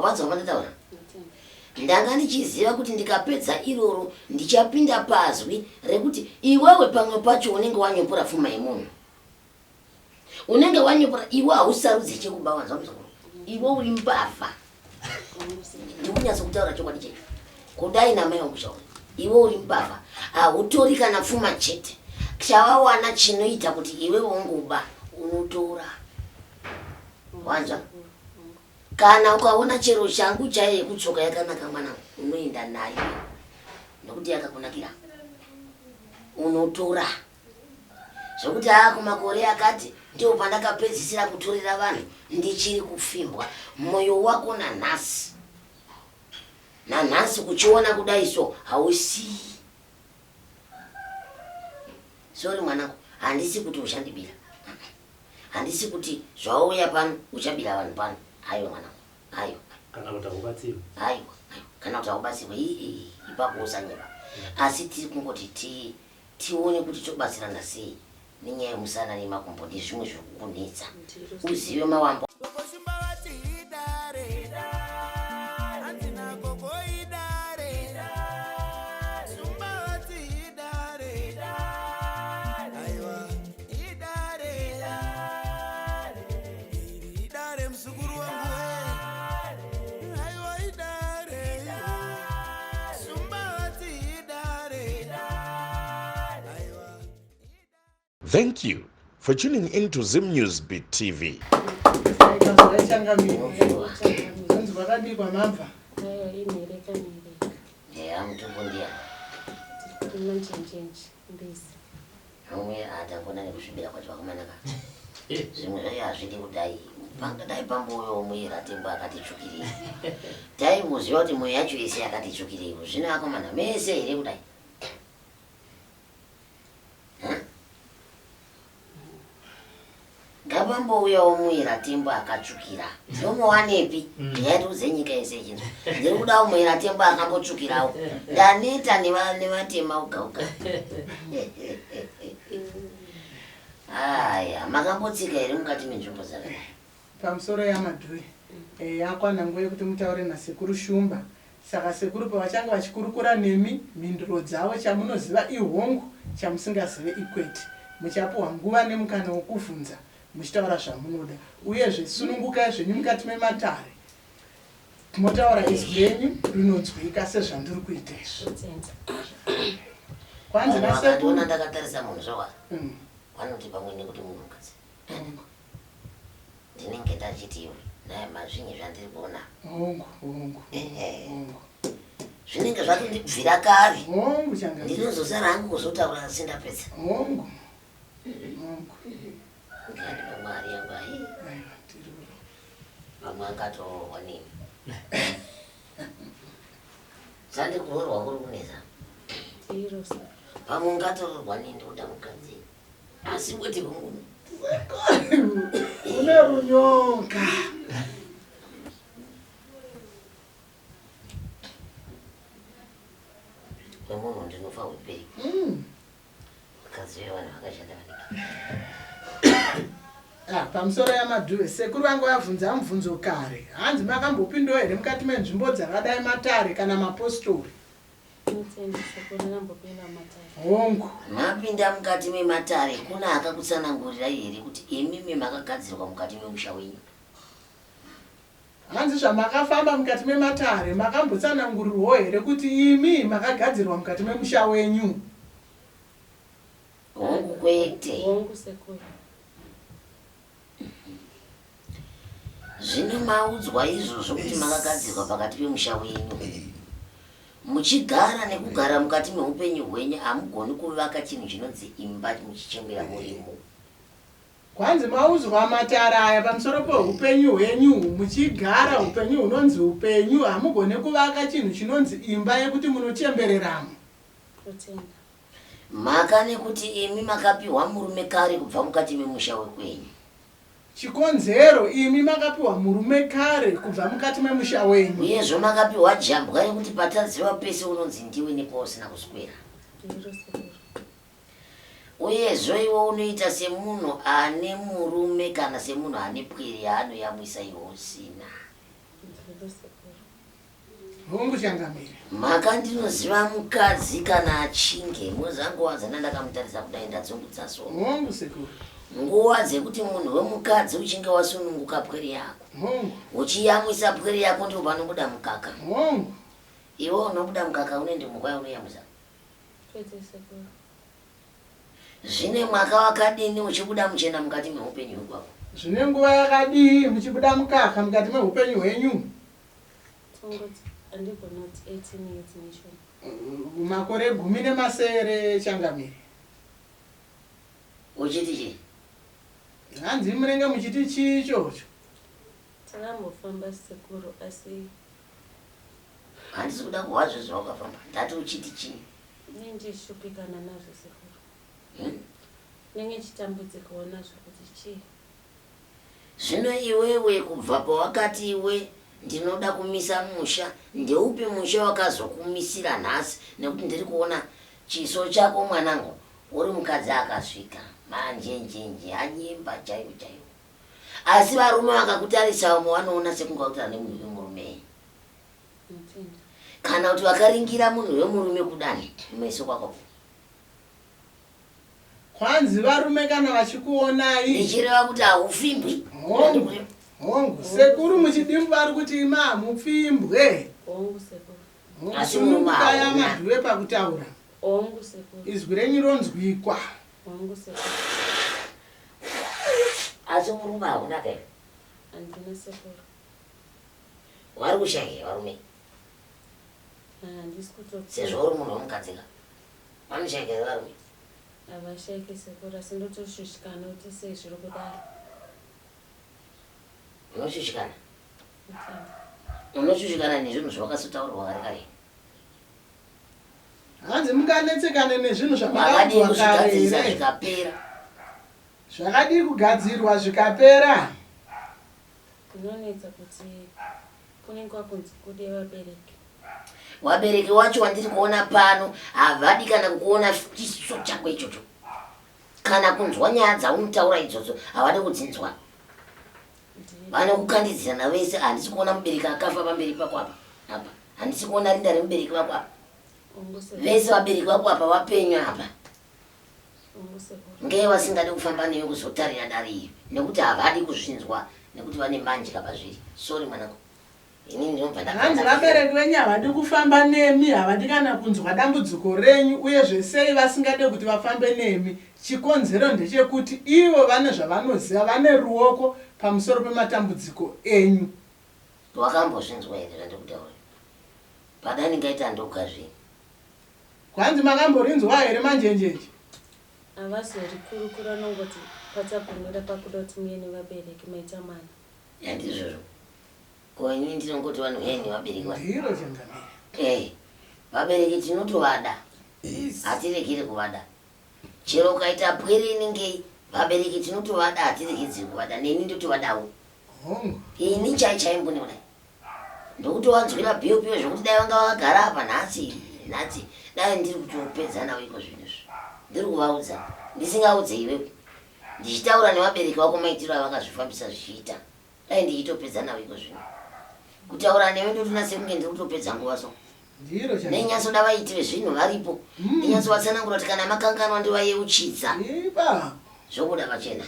Wanza umanitaura? Ndanga ndichiziva kuti ndikapedza iroro ndichapinda pazwi rekuti iwewe pamwe pacho unenge wanyopora pfuma yemunhu. Unenge wanyopora iwe hausarudzi chekuba wanza muzukuru. Iwe uri mbavha. Ndikunyatsa kutaura chokwadi checho. Kudai namai wangu shauri. Iwe uri mbavha. Hautori kana pfuma chete. Chavawana chinoita kuti iwe unguba unotora. Wanza? Kana ukaona chero changu chaiye kutsoka yakanaka mwana unoenda nayo. Nokuti yakakunakira. Unotora. Zvokuti kumakore akati ndio pandakapedzisira kutorera vanhu ndichiri kufimbwa moyo wako nanhasi. Nanhasi kuchiona kudai so hausi. Sorry mwanangu, handisi kuti ushandibira. Handisi kuti zvauya pano uchabira vanhu pano. Hayo mwanangu. Hayo. Kana kuti ubatsiwe. Hayo. Kana kuti ubatsiwe ipapo usanyeba. Asi tiri kungoti tione kuti tobatsirana sei. Ninyaya musana nemakumbo ndizvimwe zvekukunetsa. Uzive mawambo. Thank you for tuning in to Zim News Beat TV. Gabambo uya omwira tembo akatsvukira. Ndomuwanepi? Yaituze nyika yese chinzo. Ndiri kuda omwira tembo akambotsvukirawo. Ndaneta nevatema uga. Aya, makambotsika here mukati menzvimbo dzakadai? Pamusoro yamadhui. Yakwana nguva yekuti mutaure nasekuru Shumba. Saka sekuru pavachanga vachikurukura nemi mhinduro dzavo chamunoziva ihongu chamusingazive ikwete. Muchapuwa nguva nemukana wokuvhunza. Muchitaura zvamunoda uyezve sunungukai zvenyu mukati mematare motaura izwi renyu rinonzwika sezvandiri kuita izvi. Kwanzi nasekuru ndakatarisa munhu zvawa vanoti pamwe nekuti munhukadzi ndinenge ndachiti iwe naye mazvinyi zvandiri kuona hongu zvinenge zvatondibvira kare hongu changa ndinozosara hangu kuzotaura sindapedza hongu Mwari yangu hai. Mama akatoorwa nini? Sandi kuorwa kuri kunesa. Pamwe ungatorwa nini ndoda mukadzi. Asi weti kungu. Une runyonga. Wemunhu ndinofa upei. Mukadzi wevanhu vakashanda maningi. Pamusoro yamadhuwe sekuru vangu vabvunza mubvunzo kare. Hanzi makambopindawo here mukati menzvimbo dzakadai matare kana mapostori? Hongu. Mapinda mukati mematare kuna akakutsanangurirai here kuti imimi makagadzirwa mukati memusha wenyu? Hanzi zvamakafamba mukati mematare makambotsanangurirwawo here kuti imi makagadzirwa mukati memusha wenyu? Hongu kwete. Hongu sekuru. Zvino maudzwa izvozvo kuti makagadzirwa pakati pemusha wenyu. Muchigara nekugara mukati meupenyu hwenyu hamugoni kuvaka chinhu chinonzi imba muchichembera murimo. Kwanzi maudzwa matare aya pamusoro peupenyu hwenyu muchigara upenyu hunonzi upenyu hamugoni kuvaka chinhu chinonzi imba yekuti munochembereramo. Maka nekuti imi makapiwa murume kare kubva mukati memusha wekwenyu. Chikonzero imi makapiwa murume kare kubva mukati memusha wenyu. Uyezvo makapiwa jambwa rekuti patadziwa pese unonzi ndiwe nepausina kuswera. Uyezvo iwe unoita semunhu ane murume kana semunhu ane pwere yaanoyamwisa iwe usina. hongu changamire mhaka ndinoziva mukadzi kana achinge muzanguva dzandandakamutarisa kudai ndadzungudza soro hongu sekuru nguva dzekuti munhu wemukadzi uchinge wasununguka pwere yako hongu uchiyamwisa pwere yako ndipo panobuda mukaka hongu iwe unobuda mukaka une ndimuka yauneyamwisa zvine mwaka wakadini uchibuda muchena mukati meupenyu hwekwako zvine nguva yakadii muchibuda mukaka mukati meupenyu hwenyu makore 10 changamire uchiti chii hanzi munenge muchiti chii ichocho takambofamba sekuru asi handisi kuda kuwazvo zvawakafamba ndati uchiti chii nendichishupikana nazvo sekuru nenge chitambudzikawo nazvo kuti chii zvino iwewe kubva pawakati iwe ndinoda kumisa musha ndeupi musha wakazokumisira nhasi nekuti ndiri kuona chiso chako mwanangu uri mukadzi akasvika manjenjenje anyimba chaivo chaivo asi varume vakakutarisa vamwe vanoona sekunge vakutaura nemunhu wemurume kana kuti vakaringira munhu wemurume kudani meso kwako kwanzi varume kana vachikuonai ndichireva kuti haufimbi hongu sekuru muchidimbu vari kuti ima hamupfimbwe hongu sekuru Asi murume sunungukaya hauna. madhuwe pakutaura hongu sekuru izwi renyu ronzwikwa hongu sekuru asi murume hauna kai handina sekuru vari kushange varume handisi sezvo uri munhu wemukadzika vanoshangeza varume havashaiki sekuru asi ndotoshushikana kuti sei zviri kudaro unoshushikana unoshushikana nezvinhu zvawakasotaurirwa kare kare hanzi munganetsekane nezvinhu vakadii zvavakaudzwa kuzvigadzirisa kare zvikapera zvakadii kugadzirwa zvikapera kunonetsa kuti kunenge kwakunzi kude vabereki wabereki wacho wandiri kuona pano havadi kana kukuona chiso chako ichocho kana kunzwa nyaya dzaunotaura idzodzo havadi kudzinzwa vanokukandidzirana vese handisi kuona mubereki akafa pamberi pako apa apa handisi kuona rinda remubereki vako apa hongu sekuru vese vabereki vako apa vapenywa apa hongu sekuru ngei vasingadi kufamba newe kuzotarira dari iyo nekuti havadi kuzvinzwa nekuti vane manjika pazviri sori mwanangu inini ndinobva hanzi vabereki venyu havadi kufamba nemi havadi kana kunzwa dambudziko renyu uye zvesei vasingade kuti vafambe nemi chikonzero ndechekuti ivo vane zvavanoziva vane ruoko pamusoro pematambudziko enyu wakambozvinzwa here zvandikutaura padani ngaita ndokazvini kwanzi makamborinzwa here manjenjeje havazorikurukura nongoti patabvumira pakuda kuti muye nevabereki maita mwana yandizvozvo koini ndinongoti vanhu heni vabereki ndiro changamire vabereki tinotovada hatirekeri kuvada chero ukaita pwere inengei vabereki tinotovada hatirekedziri kuvada neni ndotovadawo hongu ini chaimboni kudai ndokutovanzwira bhiyopiyo zvokuti dai vanga vakagara apa nhasi dai ndiri kutopedza navo iko zvinozvi ndiri kuvaudza ndisingaudze iwewe ndichitaura nevabereki vako maitiro avakazvifambisa zvichiita dai ndichitopedza navo iko zvino kutaura newe ndotonase kunge ndiri kutopedza nguva so ndiro nenyatsoda vaiti vezvinhu varipo ndinyatsovatsanangura kuti kana makanganwa ndovayeuchidza iba zvokuda vachena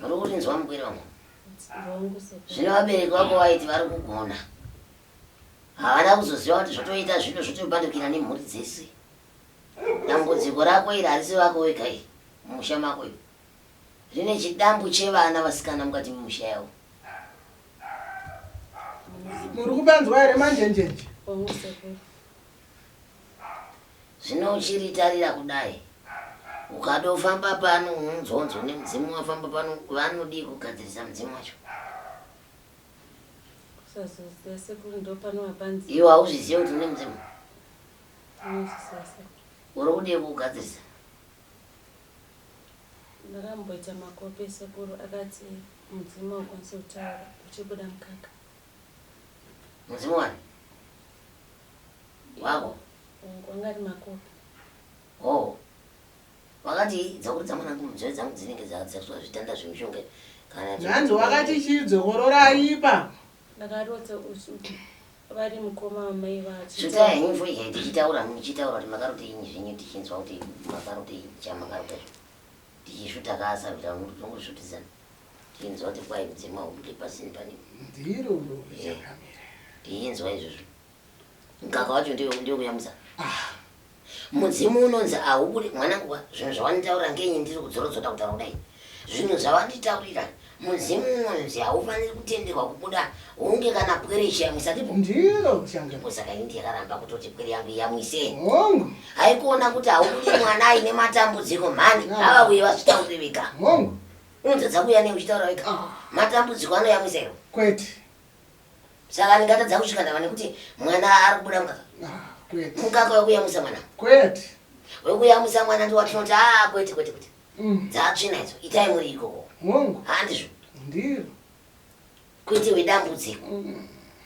uri kurinzwa mugwiri wangu hongu sekuru zvino vabereki vako vaiti vari kugona havana kuzoziva kuti zvotoita zvino zvotobandukira nemhuri dzese dambudziko rako iri harisi vako wega iri mumusha mako iyo rine chidambu chevana vasikana mukati memusha yavo muri kupanzwa here manjenjenje hongu sekuru zvino uchiritarira kudai ukadofamba pano unonzonzo nemudzimu wafamba pano vanodii kugadzirisa mudzimu wacho kusazoziva sekuru ndo pano vapanzi iwo hauzvizive kuti une mudzimu unozviziva sekuru uri kudii kuugadzirisa ndakamboita makopi sekuru akati mudzimu haukwanisi kutaura uchibuda mukaka mudzimu wani wako wangari makopi oh wakati dzakuri dzamwanangu munzeve dzangu dzinenge dzazvitanda zvemishonga Nhanzi wakati chidzokororai ipa. Ndakarotsa usuku. Vari mukoma wamai vacho. Shuta henyu tichitaura kuti makaroti inyi zvinyi tichinzwa kuti makaroti chamakaroti. Tichishuta kasa kuti unongoshutisana. Tichinzwa kuti kwai mudzima ubude pasini pane. Ndiro chakamira. Tichinzwa izvozvo. Mukaka wacho ndio kuyamisa. Mudzimu unonzi aubude mwanangu zvinhu zvawanitaura ngenyi ndiri kudzorotsoda kutaura kudai. Zvinhu zvawanditaurira mudzimu unonzi haufaniri kutenderwa kubuda hunge kana pweresha yamwisatipo. Ndiro changa. Saka ini yakaramba kutoti pwere yangu yamwise. Hongu. Haikuona kuti haubudi mwana aine matambudziko mhani havauye vazvitaurire vega. Hongu. Unotadza kuuya neuchitaura vega. Matambudziko anoyamwisa iro. Kwete. Saka ndingatadza kusvika ndava nekuti mwana ari kubuda mukaka. Kwete. Mukaka wekuyamwisa mwana. Kwete. Wekuyamwisa mwana ndiwatinoti kwete. Dzatsvina idzo itai muri ikoko. Hongu. Handizvo. Ndiro. Kwete wedambudziko.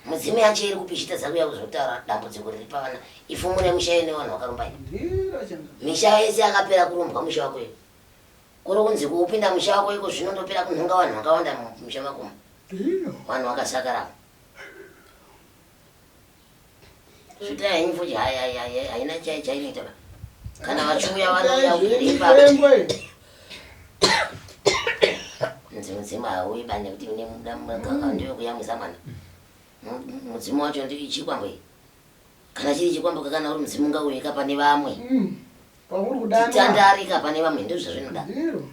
Mudzimu yacho iri kupishita dzakuya kuzotaura dambudziko riri pavana. Ifumure musha ine vanhu vakarumba ino. Ndiro changa. Misha yese yakapera kurumbwa musha wako iyo. Kuri kunzi kuupinda musha wako iko zvinondopera kunhonga vanhu vakawanda mumusha makomo. Ndiro. Vanhu vakasakara. Shuta henyu futi haina chainoita ba. Kana vachiuya vanouya uripa. Mudzimu hauyi bane kuti une mukaka ndiwe kuyamwisa mwana. Mudzimu wacho ndi chikwambo. Kana chiri chikwambo kana uri mudzimu ngauyika pane vamwe. Pauri kudana. Titandarika pane vamwe ndizvo zvinoda. Ndiro.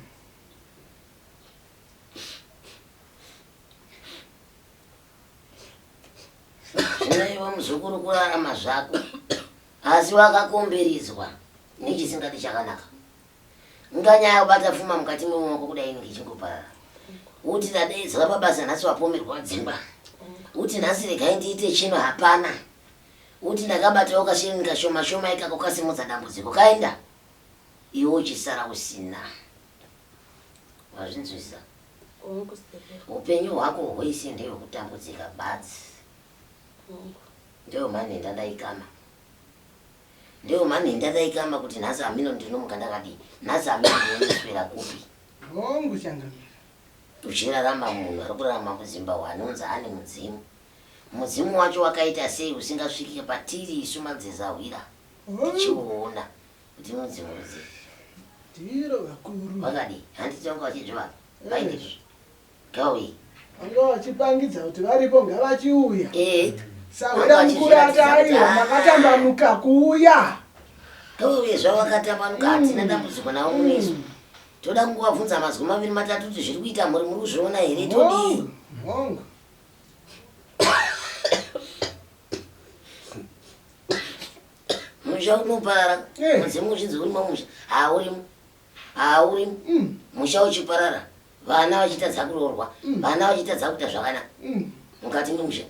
Zvinoiva muzukuru kurarama zvako asi wakakomberedzwa nechisingati chakanaka. Nganyaya yobata pfuma mukati memaoko kudai inenge ichingoparara. Uti tadaidzwa pabasa nhasi wapomerwa dzimba. Uti nhasi regai ndiite chino hapana. Uti ndakabatawo kasheni kashoma ikako kasimudza dambudziko kaenda. Iwe uchisara usina. Wazvinzwisa? Upenyu hwako hwese ndehwekutambudzika badzi. Ndiyo mani ndadaikama kuti nhasi amino ndinomuka ndakadi nhasi amino ndinomuswera kupi. Hongu changa. Uchirarama munhu ari kurarama muZimbabwe anonzi ane mudzimu. Mudzimu wacho wakaita sei usingasviki patiri isu madzezahwira. Tichiuona kuti mudzimu udzi. Ndiro vakuru. Wakadi handiti vanga vachizviva vaindizvo. Gawi. Vanga vachipangidza kuti varipo ngavachiuya. Sahwira mukuru ataiwa makatambanuka kuuya. Gawi zvawakatambanuka hatina dambudziko nawo munesu. Toda kunguvabvunza mazwi maviri matatu kuti zviri kuita muri kuzviona here todi. Hongu. Musha unoparara. Mudzimu uchinzi urimo musha. Haurimo. Musha uchiparara. Vana vachitadza kuroorwa. Vana vachitadza kuita zvakanaka. Mukati memusha.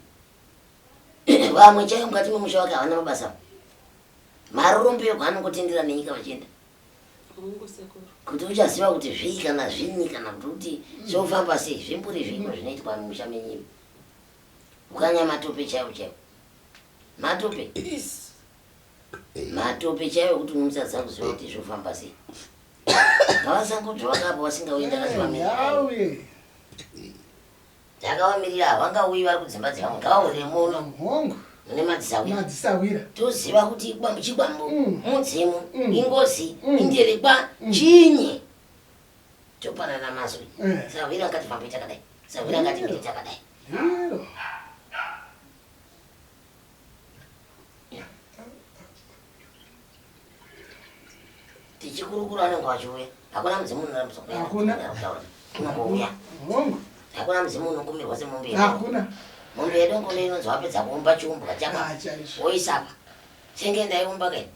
Vamwe chaivo mukati memusha wake havana mabasa. Marorombero kwaanongotendera nenyika vachienda. Kuti uchaziva kuti zvii kana zvinyi kana kuti zvofamba sei zvimburi zvino zvinoitwa mumusha menyima. Ukanya matope chaivo. Matope chaivo kuti musadza kuziva kuti zvofamba sei. Ngavasangodzi vakapa vasingauyenda kasivamirira. Ndakavamirira havangauyi vari kudzimba dzavamwe ngavaurire muno. Hongu. Mune madzisawira. Toziva kuti chikwambo mudzimu ingozi inderekwa chinyi. Topanana mazwi. Sawira ngati fambe takadai. Sawira ngati miri takadai. Tichikurukura anenge vachiuya. Hakuna mudzimu unoramutsa. Hakuna. Unongouya. Hongu. Hakuna mudzimu unokumirwa semombe. Hakuna. Mombe yedu ngone inonzi wapedza kuumba chiumbu kachaka. Woisapa. Chenge ndaiumba kai.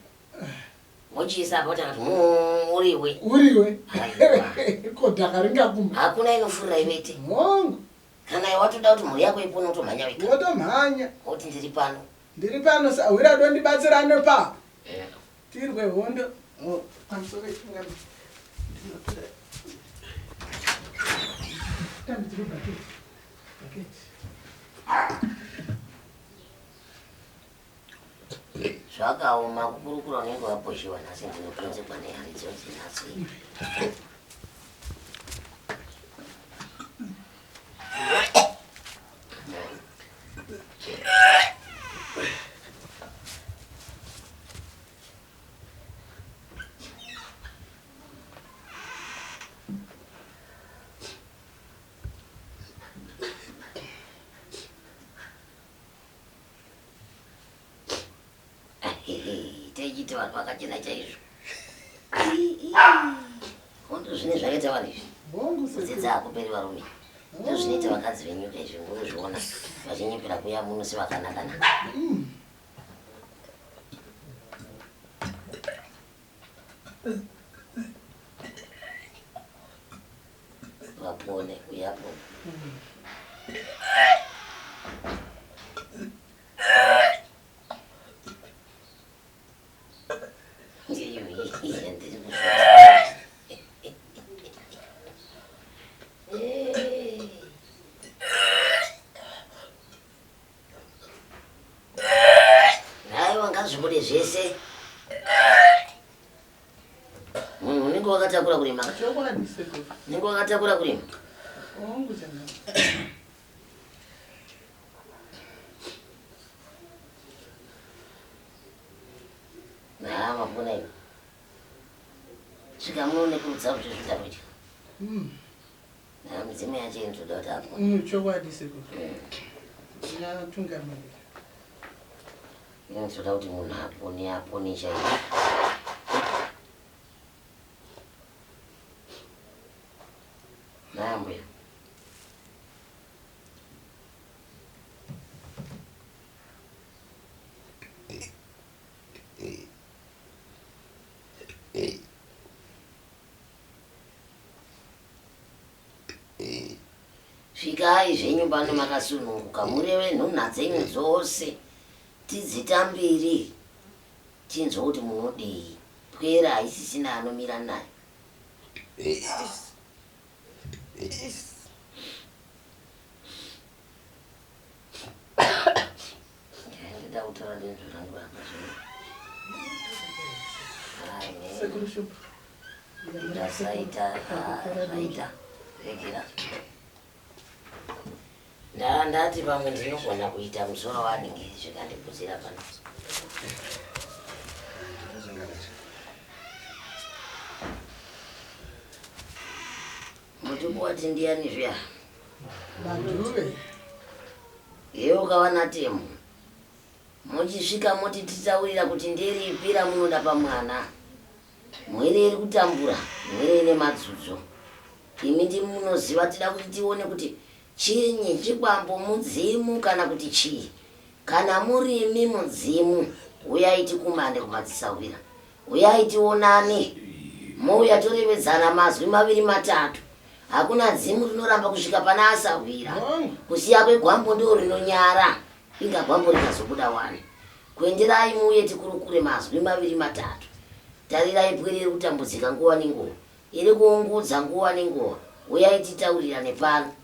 Wochiisapa wotati uriwe. Uriwe. Kodhaka ringakuma. Hakuna inofurira ivete. Hongu. Kana iwe watoda kuti mhuri yako ipone utomhanya wega. Wotomhanya. Woti ndiri pano. Ndiri pano sawira dondibatsirane pa. Tirwe hondo. Pamusoro chingam. Zvakaoma kukurukura unenge waposhiwa nhasi ndinoponzekwa nehari dzose nhasi. ndichiti vanhu vakachena chaizvo. Kondo zvine zvakaita vanhu izvi. Kudzidza hakuperi varume. Ndo zvinoita vakadzi venyuka izvi ngozviona vachinyepera kuya muno sevakanaka-naka. Vapone kuyapo. Naye wangazvibode zvese. Munhu unenge wakatakura kurima. Unenge wakatakura kurima. Mapona ivo. Svika munoone kurutsa kuti zvitakuita. Midzimu yacho inotoda kuti apone. Chokwadi sekuru. Yatungamirira. Inotoda kuti munhu apone chaizvo. Nambuya. Svikai zvenyu pano makasununguka mureve nhunha dzenyu dzose tidzitambiri tinzwa kuti munodei pwera haisisina anomira naye. Ndida kutaura nezvo zvangu vakazvino. Ndasaita zvaita regera. Ndati pamwe ndinogona kuita musoro wanenge zvikandiputsira pano. Mutuku wati ndiani zviya? Maduve. Iye ukawana temu. Muchisvika moti titaurira kuti nderipi ramunoda pamwana. Mwere iri kutambura, mwere ine madzudzu. Imi ndimunoziva tida kuti tione kuti chinyi chikwambo mudzimu kana kuti chii. Kana murimi mudzimu, uyai tikumane kumadzisaurira. Uyai tionane. Mouya torevedzana mazwi maviri matatu. Hakuna dzimu rinoramba kusvika pana asawira. Kusiya kwegwambo ndo rinonyara. Inga gwambo rikazobuda wani. Kuenderai muuye tikurukure mazwi maviri matatu. Tarirai pwere iri kutambudzika nguva nenguva. Iri kuungudza nguva nenguva. Uyai titaurirane pano.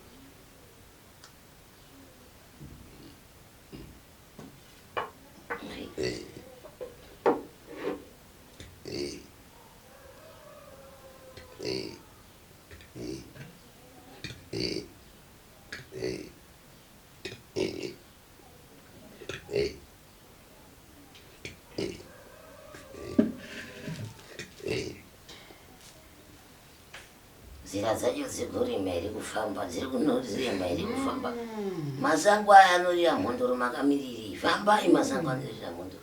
Zira dzacho dzikurima iri kufamba, dziri kunozirema iri kufamba. Masango aya anorira mhondoro makamiriri. Fambai masango anorira mhondoro.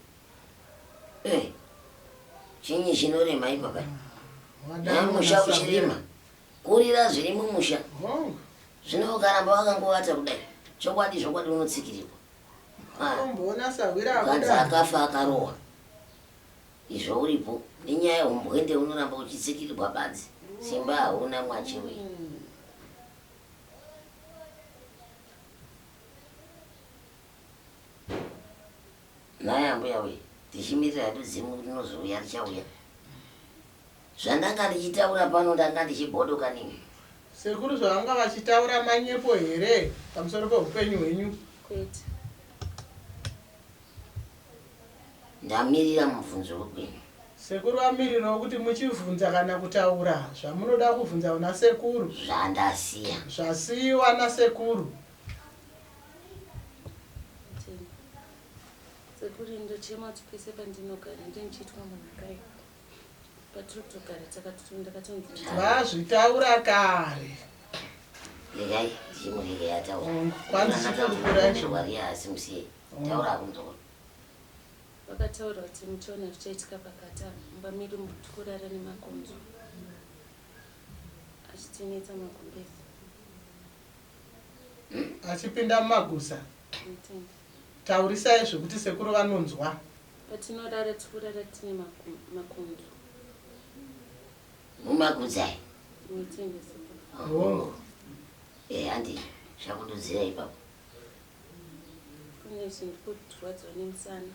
Chinyi chinorema ipapa? Musha uchirima. Kurira zviri mumusha. Zvino ukaramba wakangovata kudai. Chokwadi unotsikirirwa. Mukadzi akafa akarohwa. Izvo uripo. Nenyaya yehumbwende unoramba uchitsikirirwa badzi. Simba hauna mwachiwe. Naya mbuya we, tichimirira hedu zimu rinozouya richauya. Zvandanga ndichitaura pano ndanga ndichibhodoka nini? Sekuru zvavanga vachitaura manyepo here pamusoro peupenyu hwenyu? Kwete. Ndamirira mubvunzo wekwenyu. Sekuru amirirawo kuti muchivhunza kana kutaura zvamunoda kubvunza una sekuru. Zvandasiya. Zvasiyiwa nasekuru. Sekuru ndochema kuti pese pandinogara ndinichitwa munhu akaipa. Patiri kutogara ndakatonzi Vazvitaura kare. Regai, ndichimuregai ataura. Kwanzi chikurukura izvo. Wari asi musiye. Taura kunzoko. vakataura kuti muchiona zvichaitika pakati mbamiri mukurara nemakonzo achitinetsa magumbezi achipinda mumagusa. Taurisai zvekuti sekuru vanonzwa. patinorara tikurara tine makonzo mumagusa muitende sekuru. Oh. handi zvakududzira ipapo. kune zvinhu kurwadziwa nemusana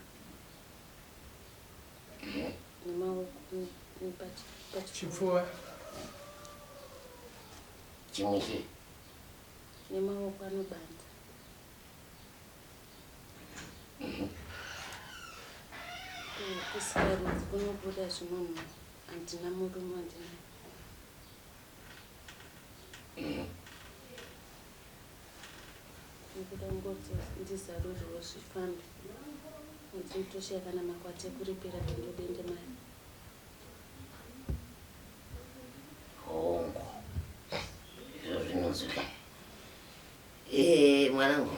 nemaoko Chipfuva. Chimwe chi nemaoko anobanda. Kusikarudzi kunobuda zvinonhu handina murume wandinaye. Nekuda ngoti ndizaruriwo zvifambi kuti mutoshiya kana makwati ekuripira pendodende mari. hongo izvo zvinonzwika. Mwanangu,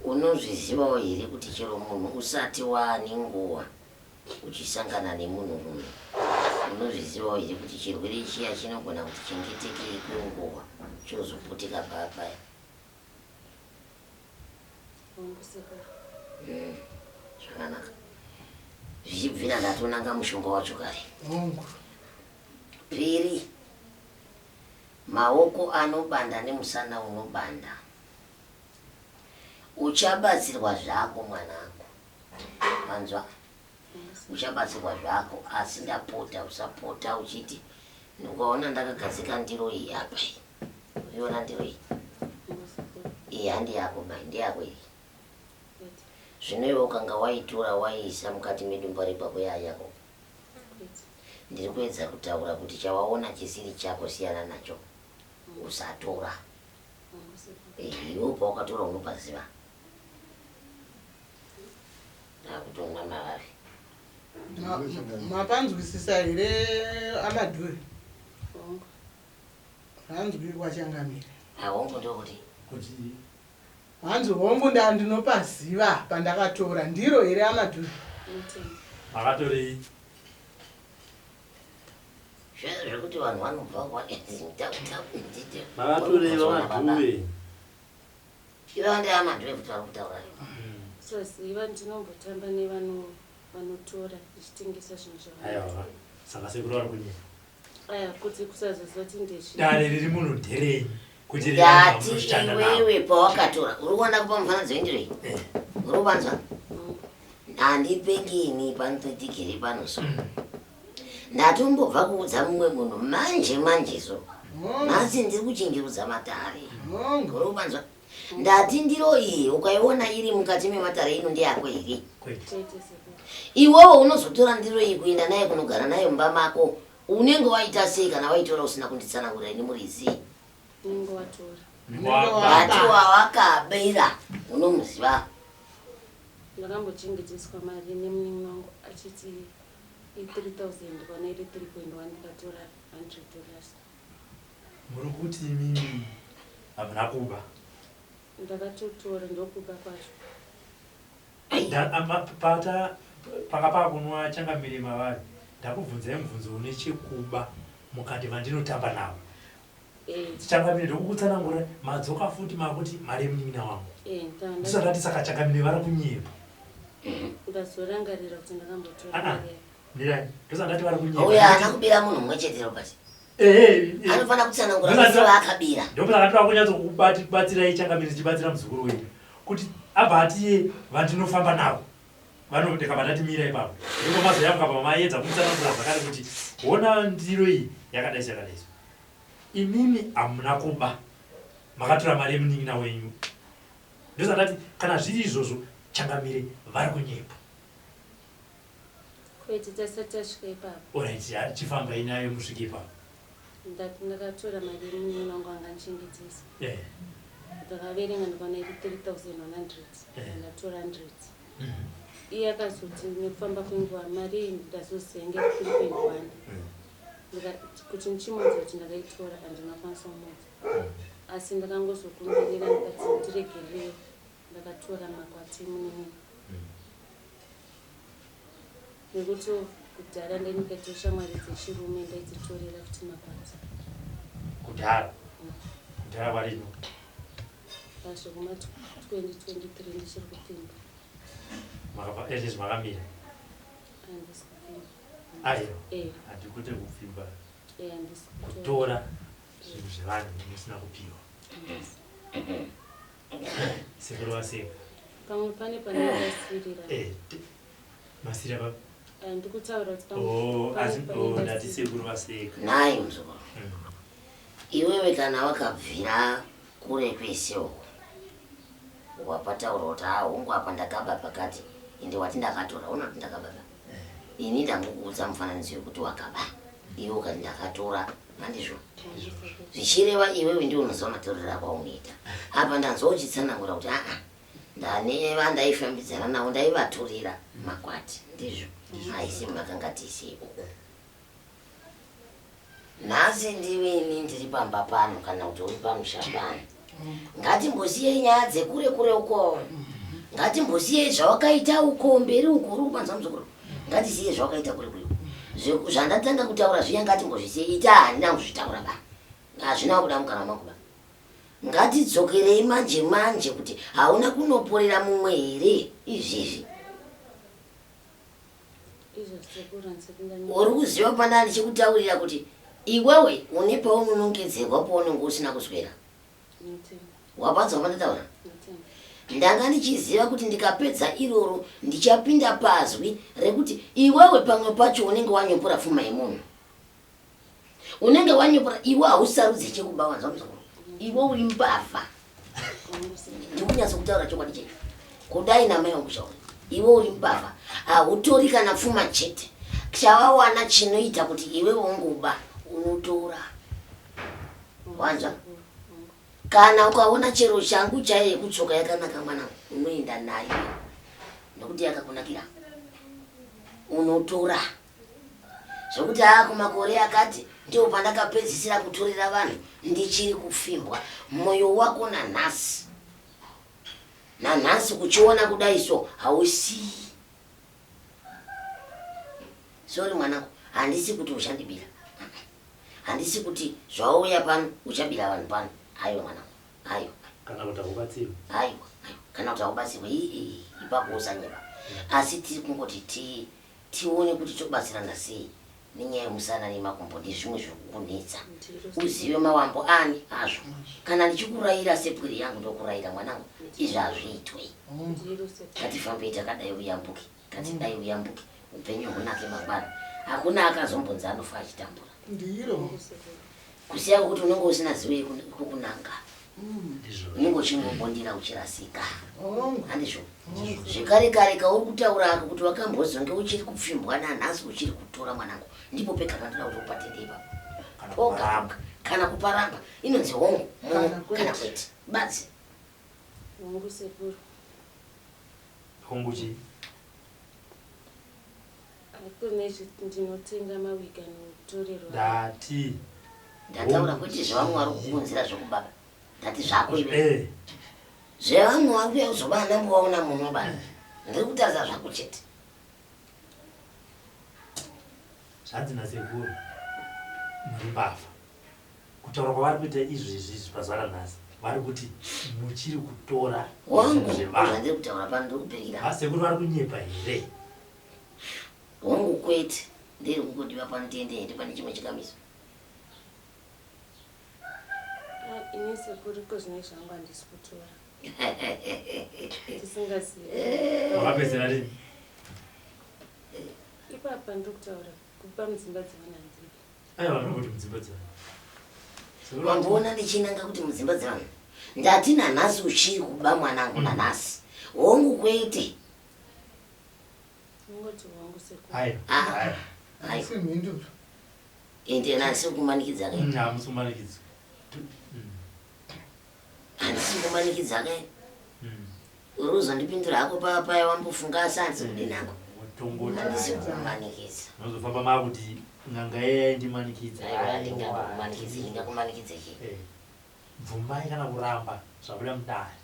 unozvizivawo here kuti chero munhu usati waane nguva uchisangana nemunhurume, unozvizivawo here kuti chirwere chiya chinogona kuti chengetekei kwenguva chozoputika papaya. Zvakanaka. Zvichibvira ndatonanga mushonga wacho kare. Piri, maoko anobanda nemusana unobanda. Uchabatsirwa zvako mwanangu. Manzwa? Uchabatsirwa zvako asi ndapota usapota uchiti ukaona ndakagadzika ndiro iyi apa iyi. Uiona ndiro iyi? Iyi handi yako mai, ndeyako iyi. Zvino iwe ukanga waitora waiisa mukati medumba repako yayako. Ndiri kuedza kutaura kuti chawaona chisiri chako siyana nacho. Usatora. Iwe paukatora unopaziva. Ndakutonga mavavi. Mapanzwisisa here amadhuri? Hanzwi wachangamire. Hongo ndokuti hanzi hongu ndandinopaziva pandakatora ndiro here amadhuri? Makatorei zvekuti vanhu vanobva makatorei vamadhuwe iva ndeamadhuri kuti vari kutaura. Soziva ndinombotamba nevanotora ichitengesa zvinhu zvavo. aiwa saka sekuru vari kunyika Aya kuti kusazozoti ndezvi. dare riri munodherei kuti Ndati iwewe pawakatora uri kuona kupa mufananidzo wendirei uri kupanzwa handipengeni panototikiri panoso ndatombobva kuudza mumwe munhu manjeso nhasi ndiri kuchenjerudza matare uri kupanzwa ndati ndiro iyi ukaiona iri mukati mematare ino ndeyako here iwewo unozotora ndiro iyi kuenda naye kunogara naye mumba mako unenge waita sei kana waitora usina kunditsanangurira nemurizi Ningo watora. vati wawakabera unomuziva. Ndakambochengeteswa mari nemuningi wangu achiti i3000 kana iri 3.1 ndikatora $100. muri kuti mimi hamuna kuba Ndakatotora ndokuba kwacho. pakapa kunwa changamire mavari ndakubvunzai mubvunzo une chekuba mukati vandinotamba navo changamire ndokukutsanangura madzoka futi makuti mari munin'ina wangu ndisakati saka changamire vari kunyepa ndazorangarira kuti ndakambotora mirai ndosangati vari kunyepa uyo haana kubira munhu mumwe chetero pati anofanira kutsanangura vese vaakabira ndopesaka tova kunyatsokubatsirai changamire zichibatsira muzukuru wenyu kuti abva atiye vandinofamba navo vanodekabata timira ipapo ndipo mazoyambuka pamaedza kumutsanangura zvakare kuti ona ndiro iyi yakadaisi yakadaisi imimi hamuna kuba makatora mari yemunin'ina wenyu ndosandati kana zviri izvozvo changamire vari kunyepa kwete tasati tasvika ipapo orit chifambai nayo musvike ipapo ndakatora mari yemunin'ina wangu anganichengetesa ndakaverenga ndikaona iri 3,100 ndatora 100 iye akazoti nekufamba kwenguva mari iyi ndazozenge 3.1 kuti ndichimudza kuti ndakaitora handinakwanisa kumudza asi ndakangozokumbirira ndikati ndiregereyo ndakatora makwati emunin'ina nekuti kudhara ndainikaita shamwari dzechirume ndaidzitorera kuti mabhanza kudhara varino pasvo kuma 2023 ndichiri kupinda ezvi makamira handisi kupinda aiyo handikute kupfimba handisi kutora zvinhu zvevanhu musina kupiwa sekuru vaseka pamwe pane panavasirira masira ndikutaura kuti ndati sekuru vaseka nai muzukuru iwewe kana wakabvira kure kwese uko wapataura kuti hongu apa ndakaba pakati ende wati ndakatora unoti ndakababa ini ndangokuudza mufananidzo wekuti wakaba iwe ukati ndakatora mandizvo zvichireva iwewe ndiwo unoziva matorero akaunoita apa ndanzwa uchitsanangura kuti ndaneva ndaifambidzana navo ndaivatorera makwati ndizvo haisi makanga tisi uko nhasi ndivini ndiri pamba pano kana kuti uri pamusha pano ngatimbosiyei nyaya dzekure kure uko ngatimbosiyei zvawakaita uko mberi uko uri kupanza muzukuru ngatisiye zvawakaita kure kure zvandatanga kutaura zviya ngatimbozvisiyei ita handina kuzvitaura ba hazvina kuda mukana makuba ngatidzokerei manje manje kuti hauna kunoporera mumwe here izvizvi uri kuziva pana ndichikutaurira kuti iwewe une paunonongedzerwa paunenge usina kuswera wapanzwa pandataura ndanga ndichiziva kuti ndikapedza iroro ndichapinda pazwi rekuti iwewe pamwe pacho unenge wanyopora pfuma yemunhu unenge wanyopora iwe hausarudzi chekuba wanzwa muzukuru iwe uri mbavha ndikunyatsa kutaura chokwadi checho kudai namai wangu shauri iwe uri mbavha hautori kana pfuma chete chavawana chinoita kuti iwe unguba unotora wanzwa kana ukaona chero shangu chaiye yekutsoka yakanaka mwana unoenda nayo nekuti yakakunakira unotora zvokuti kumakore akati ndiwo pandakapedzisira kutorera vanhu ndichiri kupfimbwa mwoyo wako nanhasi kuchiona kudai so hausii sori mwanangu handisi kuti uchandibira handisi kuti zvauya pano uchabira vanhu pano aiwa mwanangu aiwa kana kuti akubatsirwe aiwa kana kuti akubatsirwe ipapo usanyeba asi tiri kungoti tione kuti tobatsirana sei nenyaya yemusana nemakumbo ndezvimwe zvokunetsa uzive mawambo ani azvo kana ndichikurayira sepwiri yangu ndokurayira mwanangu izvi hazviitwe ngatifambei takadai uyambuke ngatidai uyambuke upenyu hunake mangwana hakuna akazombonza anofa achitambura ndiro kusiya kuti unenge usina zive kukunanga unenge uchingombondira uchirasika handizvo zvekare kare kauri kutaura ako kuti wakambozonge uchiri kupfimbwa nanhasi uchiri kutora mwanangu ndipo pega pandoda kuti upatende ipapo oga kana kuparamba inonzi hongu kana kwete badzi hongu sekuru hongu chii akonezvi ndinotenga mawiga notorerwa ndati ndataura kuti zvevamwe vari kukunzira zvokubaba ndati zvako iwe zvevamwe vari kuya kuzoba anambowaona munhu bana ndiri kutarisa zvako chete zvanzi nasekuru muri mbavha kutaura kwavari kuita izvezvi pazara nhasi vari kuti muchiri kutora wangu zvandiri kutaura pano ndiri kupekira asekuru vari kunyepa here hongu kwete ndiri kungodiwa pano tiendeende pane chimwe chikamiso ini sekuru ko zvine zvangu handisi kutora ndisingazivi wakapedzera rini ipapa ndokutaura kupa mudzimba dzevanhanziki aiwa nokuti mudzimba dzevanhu wamboona ndichinanga kuti mudzimba dzevanhu ndati nanhasi uchiri kuba mwanangu nanhasi hongu kwete ungoti hongu sekuru aiwa asi mhinduro ende handisi kumanikidza kai hamusi kumanikidzwa handisi kumanikidza kai uri kuzondipindura hako paya wambofunga asi handisi kudinako handisi kumanikidza nozofamba makuti nganga yaindimanikidza aiwa ndingakumanikidza chi bvumai kana kuramba zvabuda mudare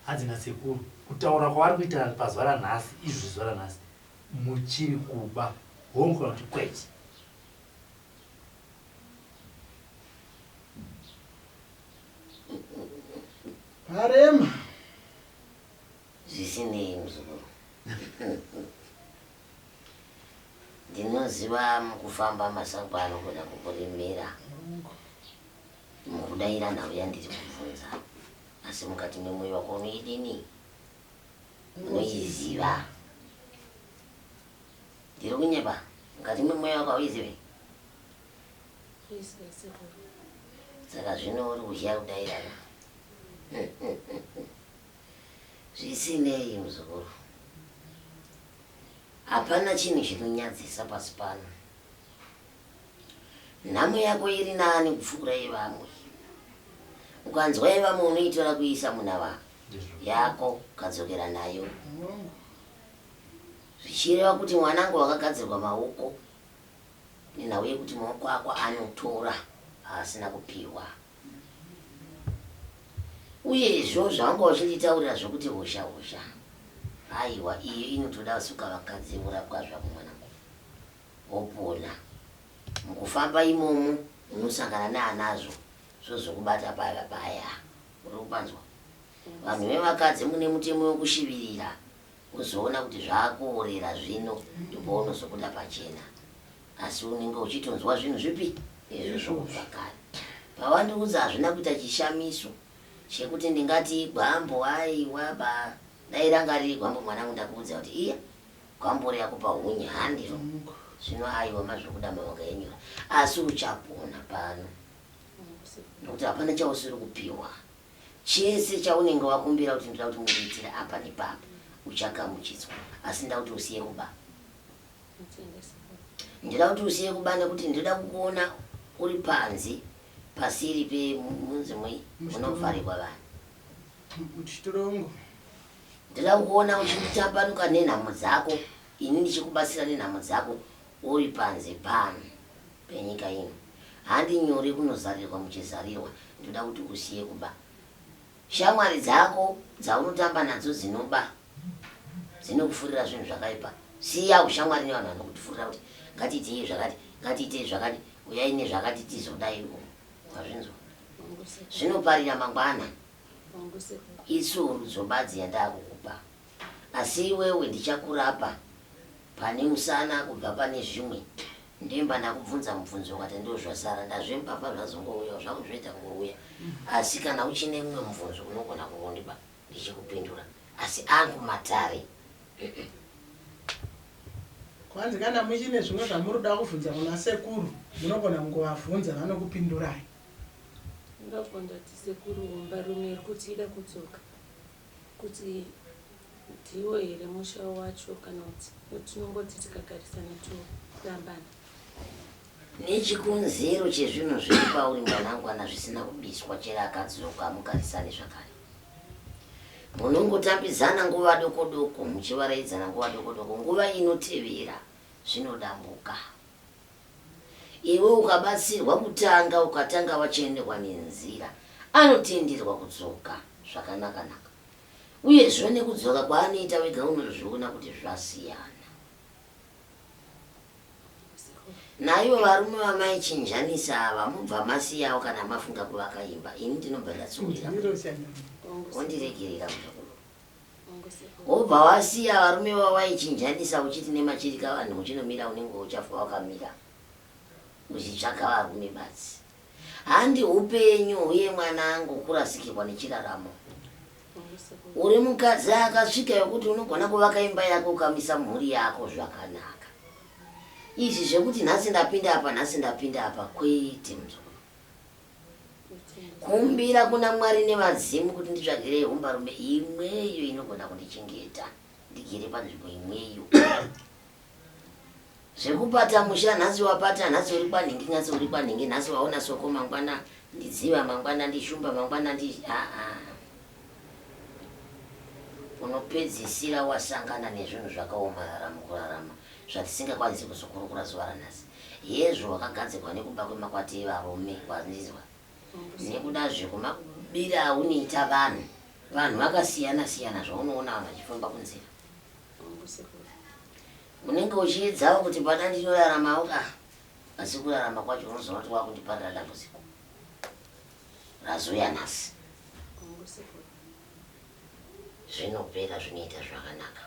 hanzi nasekuru kutaura kwavari kuita pazuva ranhasi izvi zuva ranhasi muchiri kuba hongu kana kuti kwete. Parema zvisinei muzukuru. Ndinoziva mukufamba masango anogona kukuremera mukudayira nhau yandiri kubvunza, asi mukati memwoyo wako unoidini, unoiziva. Ndiri kunyeba mukati memwoyo wako auizive. Saka zvino uri kushaya kudayirana. Zvisinei muzukuru, hapana chinhu chinonyadzisa pasi pano. Nhamo yako iri nani kupfuura yevamwe. Ukanzwa yevamwe unoitora kuisa muna yako ukadzokera nayo. Zvichireva kuti mwanangu wakagadzirwa maoko nenhau yekuti maoko ako anotora asina kupiwa. Uyezvo zvanga uchinditaurira zvokuti hosha aiwa iyo inotoda suka vakadzi urapwa zvako mwanangu wopona. Mukufamba imomo unosangana neanazvo zvozokubata paya uri kupanzwa. Vanhu vevakadzi mune mutemo wekushivira, uzoona kuti zvaakuorera zvino ndipo unozobuda pachena, asi unenge uchitonzwa zvinhu zvipi izvo zvokubvakare. Pawandiudza hazvina kuita chishamiso chekuti ndingati gwambo aiwa dai ranga riri gwambo mwanangu ndakuudza kuti iya gwambo riyakupa hunye handiro zvino aiwa mazvokuda mavanga enyora, asi uchapona pano nokuti hapana chausiri kupiwa. Chese chaunenge wakumbira kuti ndoda kuti muritire apa nepapa uchagamuchidzwa, asi ndoda kuti usiye kuba. Ndoda kuti usiye kuba nekuti ndoda kukuona uri panzi pasiri pemunzi munovharirwa vanhu. muchitorongo Ndoda kukuona uchitambanuka nenhamo dzako, ini ndichikubatsira nenhamo dzako uri panze pano penyika ino. Handi nyore kunozarirwa muchizarirwa, ndoda kuti usiye kuba. Shamwari dzako dzaunotamba nadzo dzinoba dzinokufurira zvinhu zvakaipa, siya ushamwari nevanhu vanokufurira kuti ngatiitei zvakati, ngatiitei zvakati, uyai nezvakati tizodaiwo. Wazvinzwa? Zvinoparira mangwana isuru zobadzi yandakukupa, asi iwewe ndichakurapa pane musana kubva pane zvimwe. Ndemba ndakubvunza mubvunzo ukati ndozvasara ndazvempapa zvazongouya zvangu zvoita kungouya, asi kana uchine mumwe mubvunzo unogona kungondiba ndichikupindura, asi angu matare. kwanzi kana muchine zvimwe zvamuroda kubvunza kuna sekuru munogona kungovabvunza vanokupindurai. Ndagonda kuti sekuru varume iri kuti ida kudzoka kuti ndiwo here musha wacho kana kuti tinongoti tikagarisana torambana. Nechikonzero chezvinhu zviri pauri mwanangwana zvisina kubiswa chero akadzoka mugarisane zvakare. Munongotambidzana nguva doko muchivaraidzana nguva doko, nguva inotevera zvinodambuka. Iwe ukabatsirwa kutanga ukatanga wachenderwa nenzira, anotenderwa kudzoka zvakanaka. Uyezvo nekudzoka kwaanoita wega unozviona kuti zvasiyana. Naivo varume vamaichinjanisa ava mubva masiyawo kana mafunga kuvaka imba, ini ndinobva ndatsuurira wondiregerera muzukuru. Wobva wasiya varume vavaichinjanisa uchiti nemachirika vanhu uchinomira unenge uchafa wakamira uchitsvaka varume basi. Handi upenyu uye mwanangu kurasikirwa nechiraramo. Uri mukadzi akasvika yokuti unogona kuvaka imba yako ukamisa mhuri yako zvakanaka. Izvi zvekuti nhasi ndapinda apa nhasi ndapinda apa kwete muzukuru. Kumbira kuna Mwari nevadzimu kuti nditsvagire humbarume imweyo inogona kundichengeta ndigere panzvimbo imweyo. Zvekupata musha nhasi wapata, nhasi uri kwanhingi, nhasi uri kwanhingi, nhasi waona soko mangwana ndidziva, mangwana ndishumba, mangwana unopedzisira wasangana nezvinhu zvakaomarara mukurarama zvatisingakwanisi kuzokurukura zuva ranhasi. Yezvo wakagadzirwa nekuba kwemakwati evarume wandizwa, nekuda zvekumabira auniita vanhu vanhu vakasiyana siyana zvaunoona vanhu vachifamba kunzira unenge uchiedzawo kuti pana ndinoraramawo asi kurarama kwacho unozoona kuti wakundiparira dambudziko razuya nhasi zvinopera zvinoita zvakanaka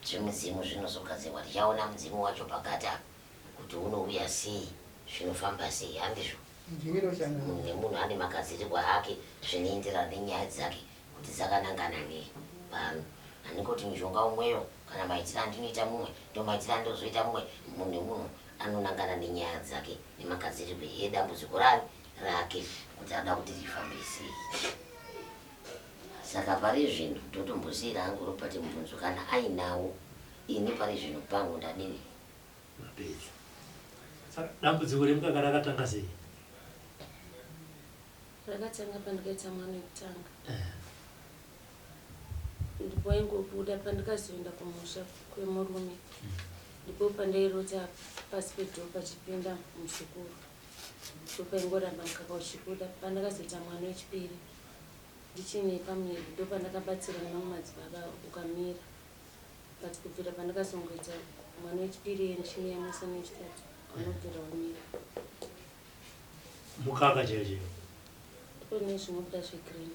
zvimudzimu zvinozogadzirwa tichaona mudzimu wacho pakata kuti unouya sei zvinofamba sei handizvo nemunhu ane magadzirirwa ake zvinoenderana nenyaya dzake kuti dzakanangana nei pano handingoti mushonga umweyo kana maitiro andinoita mumwe ndo maitiro andozoita mumwe munhu nemunhu anonangana nenyaya dzake nemagadzirirwe edambudziko rake kuti ada kuti rifambe sei saka pari zvino totombosiyira hangu ropati mubvunzo kana ainawo ini pari zvino pangu ndadini mapedza saka dambudziko remukaka rakatanga sei rakatanga pandikaita mwana wekutanga ndipo ingobuda pandikazoenda kumusha kwemurume ndipo pandairota pasi pedhoo pachipinda muzvikuru ndipo paingoramba mukaka uchibuda pandakazoita mwana wechipiri ndichine pamuviri ndo pandakabatsira nemamwe madzibaba ukamira but kubvira pandakazongoita mwana wechipiri yenchini yamusana wechitatu anobvira wamira mukaka chaicho ndipo nezvinobuda zvegreen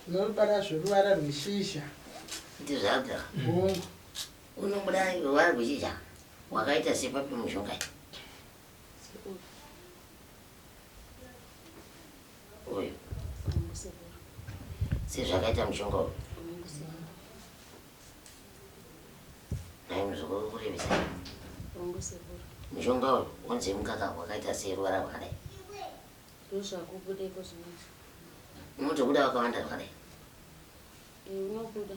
unobara zvoruvara rweshizha ndizvabda bongo unobuda ruvara rweshizha wakaita sepapi mushonga uyu sezvakaita mushonga uyu nai muzukuru kurevesa mushonga uyu unze mukaka wakaita seruvara rwakadai ndozvakubudeiko zvinoizvi unotobuda wakawanda rwakadai unobuda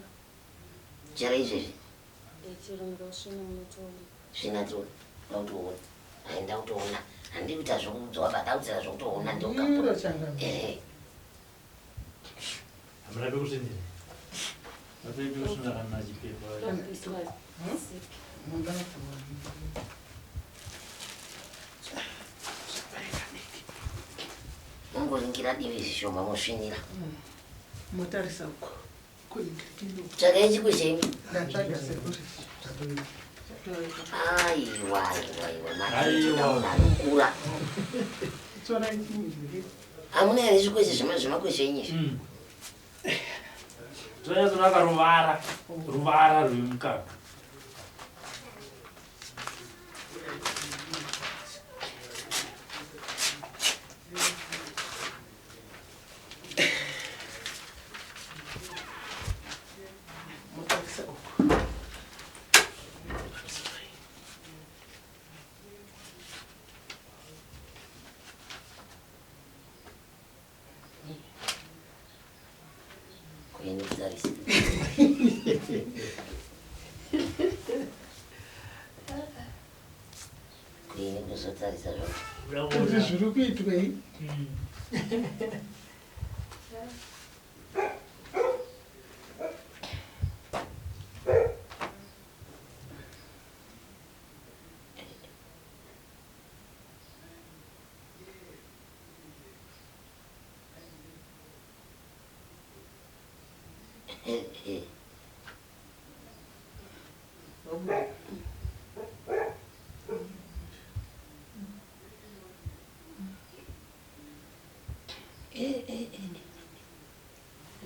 chara izvezvi chero ndosvina munotoona zvina tiona dautoona aenda kutoona handi kuita zvokudzwa badaudzira zvokutoona iro changa hamuna pekusvindira apepi kusvina kana chipepa ungoringira divi zvishoma mosvinira motarisa uko tsvaga ichikwezhenyu ndatsvaga sekuri aiwa maanokura hamuna here zvikwezhe zvemakwezhenyu izvi tonyatsonaka ruvara rwemukaka motarisa uko kueni kutarisa kueni kuzotarisa zvako kuti zviri kuitwei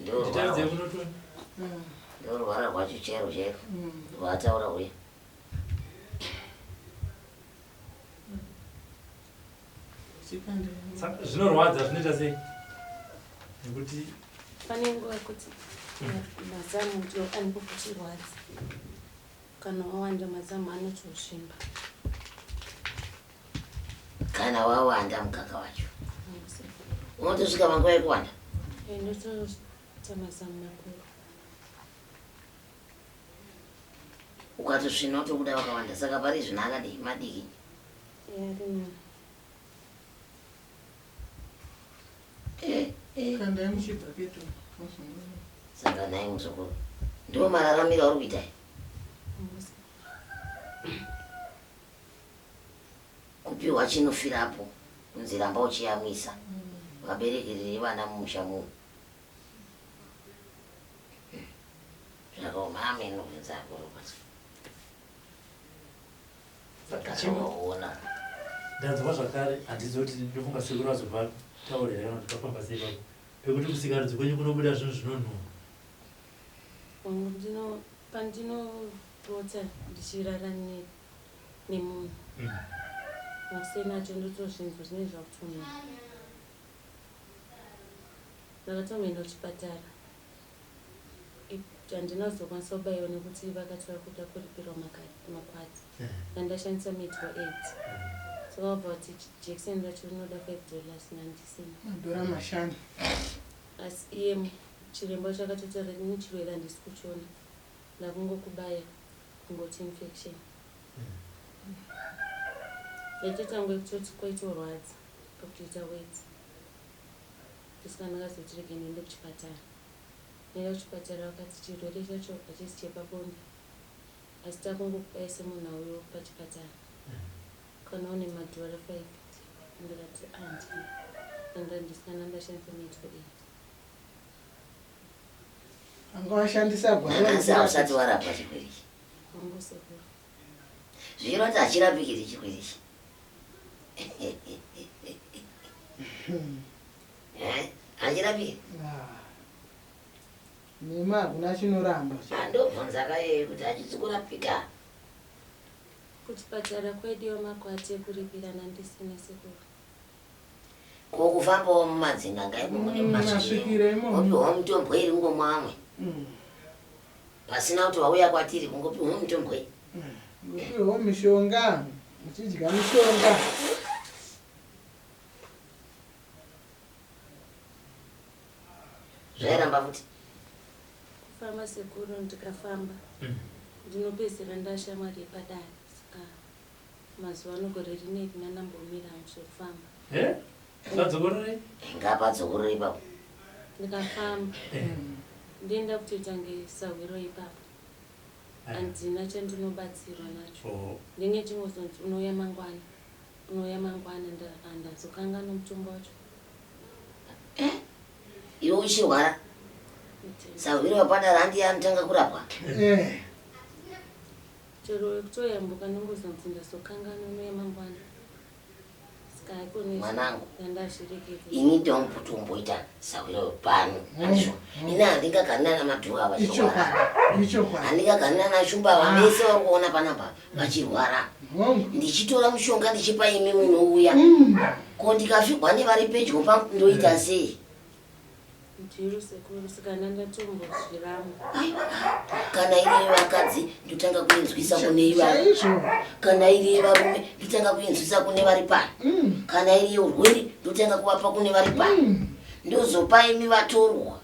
nditaridze kunotoni ndoruvara rwacho chero chero rwataura uya zvinorwadza zvinoita sei nekuti pane nguva yekuti mazamu ndo animbokuchirwadza kana wawanda mazamu anotosvimba kana wawanda mukaka wacho unotosvika manguva yekuwanda ndotoita mazamu makuru ukatosvina utobuda wakawanda saka pari zvino akadii madiki kandai muchibva peto saka nai muzukuru ndo mararamiro auri kuitai kupiwa chinofirapo unziramba uchiyamwisa vaberekerere vana mumusha muno zvakomame novinzakurokwati akaona ndanzwa zvakare handizoti ndofunga sekuru azobva taurira kana kuti pafamba sei papo pekuti kusikaridzo kwenyu kunobuda zvinhu zvinonhuhwa pandinorota ndichirara nemunhu masenacho ndotozvinzwa zvine zvakutonha ndakatomboenda kuchipatara handinazokwanisa kubayiwa nekuti vakati vari kuda kuripirwa makwati andashandisa metro 8 saka vabva kuti jekiseni racho rinoda $5 nandisina madhora mashanu asi iye chiremba chakatotaura ini chirwere handisi kuchiona ndakungokubaya kungoti infection yachotangwe kutoti kwaitorwadza pakutoita weti ndisika ndakazoti rege ndiende kuchipatara nenda kuchipatara vakati chirwere chacho hachisi chepabonde asi takungokubai semunhu auyo pachipatara kana une madhora 5 ndikati andandisina ndashandisa metro 8 anga washandisa gwara usati warapa chirwere ichi wangosekuru zviroti hachirapikiri chirwere ichi hachirapiki nema hakuna chinoramba andobvunza kaye kuti hachisi kurapika kuchipatara kwaidiwa makwati ekuripira nandisina sekuru kokufambawo mumadzinga ngaimomune mumasvikire opiwa mutombo iri ngomwamwe pasina kuti wauya kwatiri kungopiwa mutombo iyi upiwa mishonga muchidya mishonga zvairamba futi kufamba sekuru ndikafamba ndinopedzera ndashamwari yepadare saka mazuva anogore rineri nandambomira zvekufamba padzokororei ngapadzokororei ipapo ndikafamba ndienda kutoita ngesawiro ipapo handina chandinobatsirwa nacho ndinge chingozonzi unouya mangwana handazokangana mutombo wacho iwe uchirwara sawiro wapadara handi anotanga kurapwa chero kutoyambuka nongozonzi ndazokangana unouya mangwana mwanangu ini ndombotomboita sawiro pano ini handingaganina namadhuka vachirwara handingaganina nashumba vavese vari kuona panapa vachirwara ndichitora mushonga ndichipa imi munouya ko ndikasvigwa nevari pedyo pangu ndoita sei ndiru sekuru saka ndandatombodzviramo kana iri vakadzi ndotanga kuinzwisa kune ivari kana iri varume ndotanga kuinzwisa kune vari pano kana iri urwere ndotanga kuvapa kune vari pano ndozopa imi vatorwa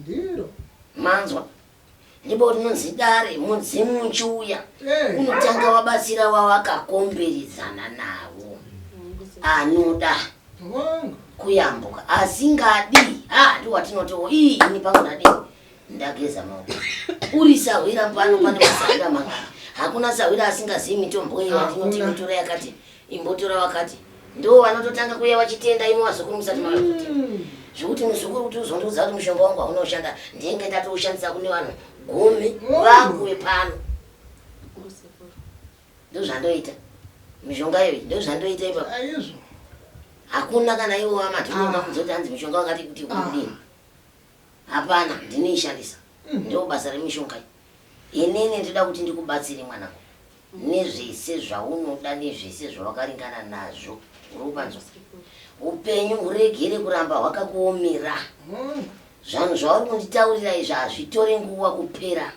ndiro manzwa ndipo rinonzi dare mudzimu uchiuya unotanga wabatsira wawakakomberedzana navo anoda kuyambuka asingadi ndiwatinoti ini pangu nadi ndageza maoko uri sawira pano pane masawira mangana hakuna sawira asingazivi mitombo iyo watinoti mitora yakati imbotora wakati ndo vanototanga kuya vachitenda imi wazukuru musati mavakuti zvekuti muzukuru kuti uzondiudza kuti mushonga wangu haunoshanda ndenge ndatoushandisa kune vanhu 10 vangu vepano ndozvandoita mishonga iyoyi ndozvandoita ipapo hakuna kana iwo wamatonga kuzoti hanzi mishonga wakati kuti kudini hapana ndinoishandisa ndo basa remishonga inini ndoda kuti ndikubatsire mwanangu nezvese zvaunoda nezvese zvawakaringana nazvo urupanzwa upenyu huregere kuramba hwakakuomera zvanhu zvauri kunditaurira izvi hazvitore nguva kupera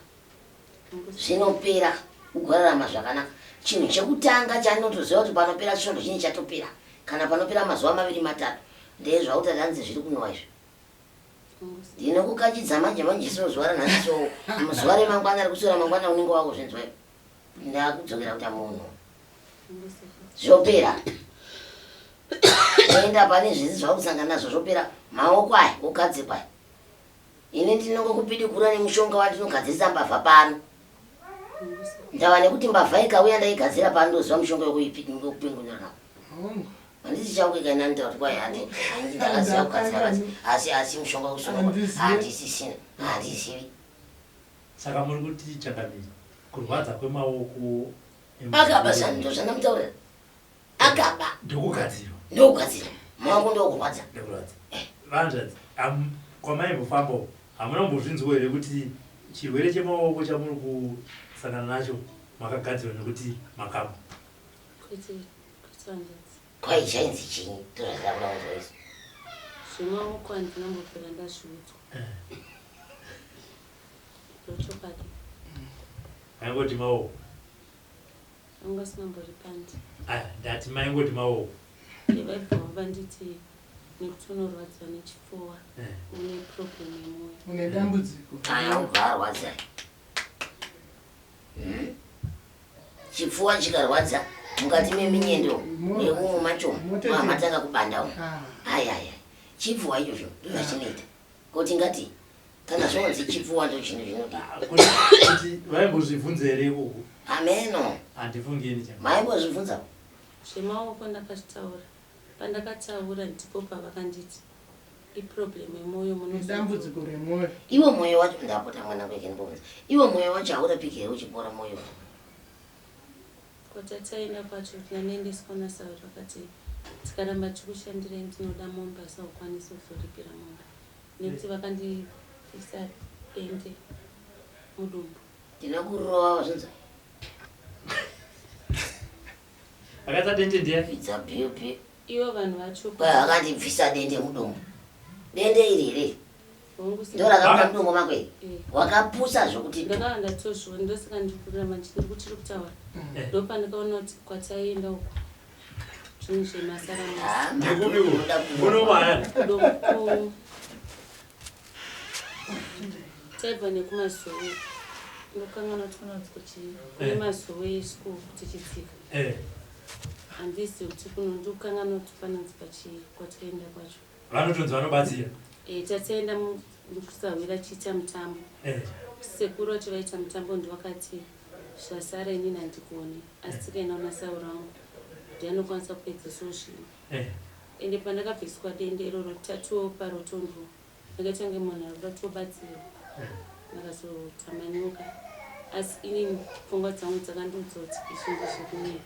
zvinopera ugorarama zvakanaka chinhu chekutanga chandinotoziva kuti panopera chisvondo chini chatopera kana panopera mazuva 2-3 ndezvautati hanzi zviri kunwa izvi ndinokukachidza manje siro zuva ranhasiso muzuva remangwana rekusora mangwana unenge wako zvinzwa ndakudzokera kuti munhu zvopera oenda pane zvisi zvakusangana nazvo zvopera maoko aya ogadzikwa ini ndinongokupidikura nemushonga wandinogadzirisa mbavha pano ndava nekuti mbavha ikauya ndaigadzira pano ndoziva mushonga wekupingunira nawo handisi changu ikainanita kuti kwai handi ndakasiya kukadzi asi mushonga usoma handisisina handizivi. Saka muri kuti Changamire kurwadza kwemaoko akaba sando zvanamutaurira akaba ndokugadzira maoko ndokurwadza vanzvadzi kwamaimbofamba hamuna kumbozvinzwa here kuti chirwere chemaoko chamuri kusangana nacho makagadzirwa nekuti makamba kwai chainzi chii tozvazakura kuzvaizvo zvemaoko handinambopera ndazviudzwa zvochokwadi maingoti maoko anga sinambori pandi ndati maingoti maoko vaibva vanditi nekuti unorwadza nechipfuva une problem yemoyo une dambudziko ukarwadza chipfuva chikarwadza mukati meminyendo neumwe macho matanga kubanda ayaya chipfuva ichocho ndozvachinoita kuti ngati kana zvonzi chipfuva ndo chinhu kuti vaimbozvibvunza here ikoko ameno handifungini maimbozvibvunza zvemaoko ndakazvitaura pandakataura ndipo pavakanditi iproblem yemoyo dambudziko remwoyo iwo mwoyo wacho ndapota mwana kwekendibovunza iwo mwoyo wacho haurapiki here uchipora mwoyo kwatataenda kwacho tinanoendeswa nasauri vakati tikaramba tikushandirei ndinoda mombasa ukwanise kuzoripira mumba nekuti vakandisa dende mudumbu ndinokurova zvinza akaita dende ndiyabvisa bhipi ivo vanhu vacho akandibvisa dende mudumbu dende iri here ndorakabva mudumbu makwei wakapusa zvokuti ndakavanda tozvo ndosaka ndikurama ndiri kuchiri kutaura ndopa ndikaona kuti kwataienda uko zvinhu zvemasara taibva nekumazowe ndokangana tonanzi kuti kune mazowe eschool tichitsika handisi kuti kuno ndokangana kuti pananzi kwataenda kwacho vanotonzi vanobatsira tataenda mukusawira chiita mutambo sekuru vacho vaita mutambo ndovakati zvasara inini handikuoni asi tikaenda unasaura wangu ndianokwanisa kupedzesawo zvino ende pandakabviswa dende iroro tatuwo parotondo ndakaitange munhu ari kuda tobatsirwa ndakazotamanyuka asi inini pfungwa dzangu dzakandiudza kuti izvinhu zvekumira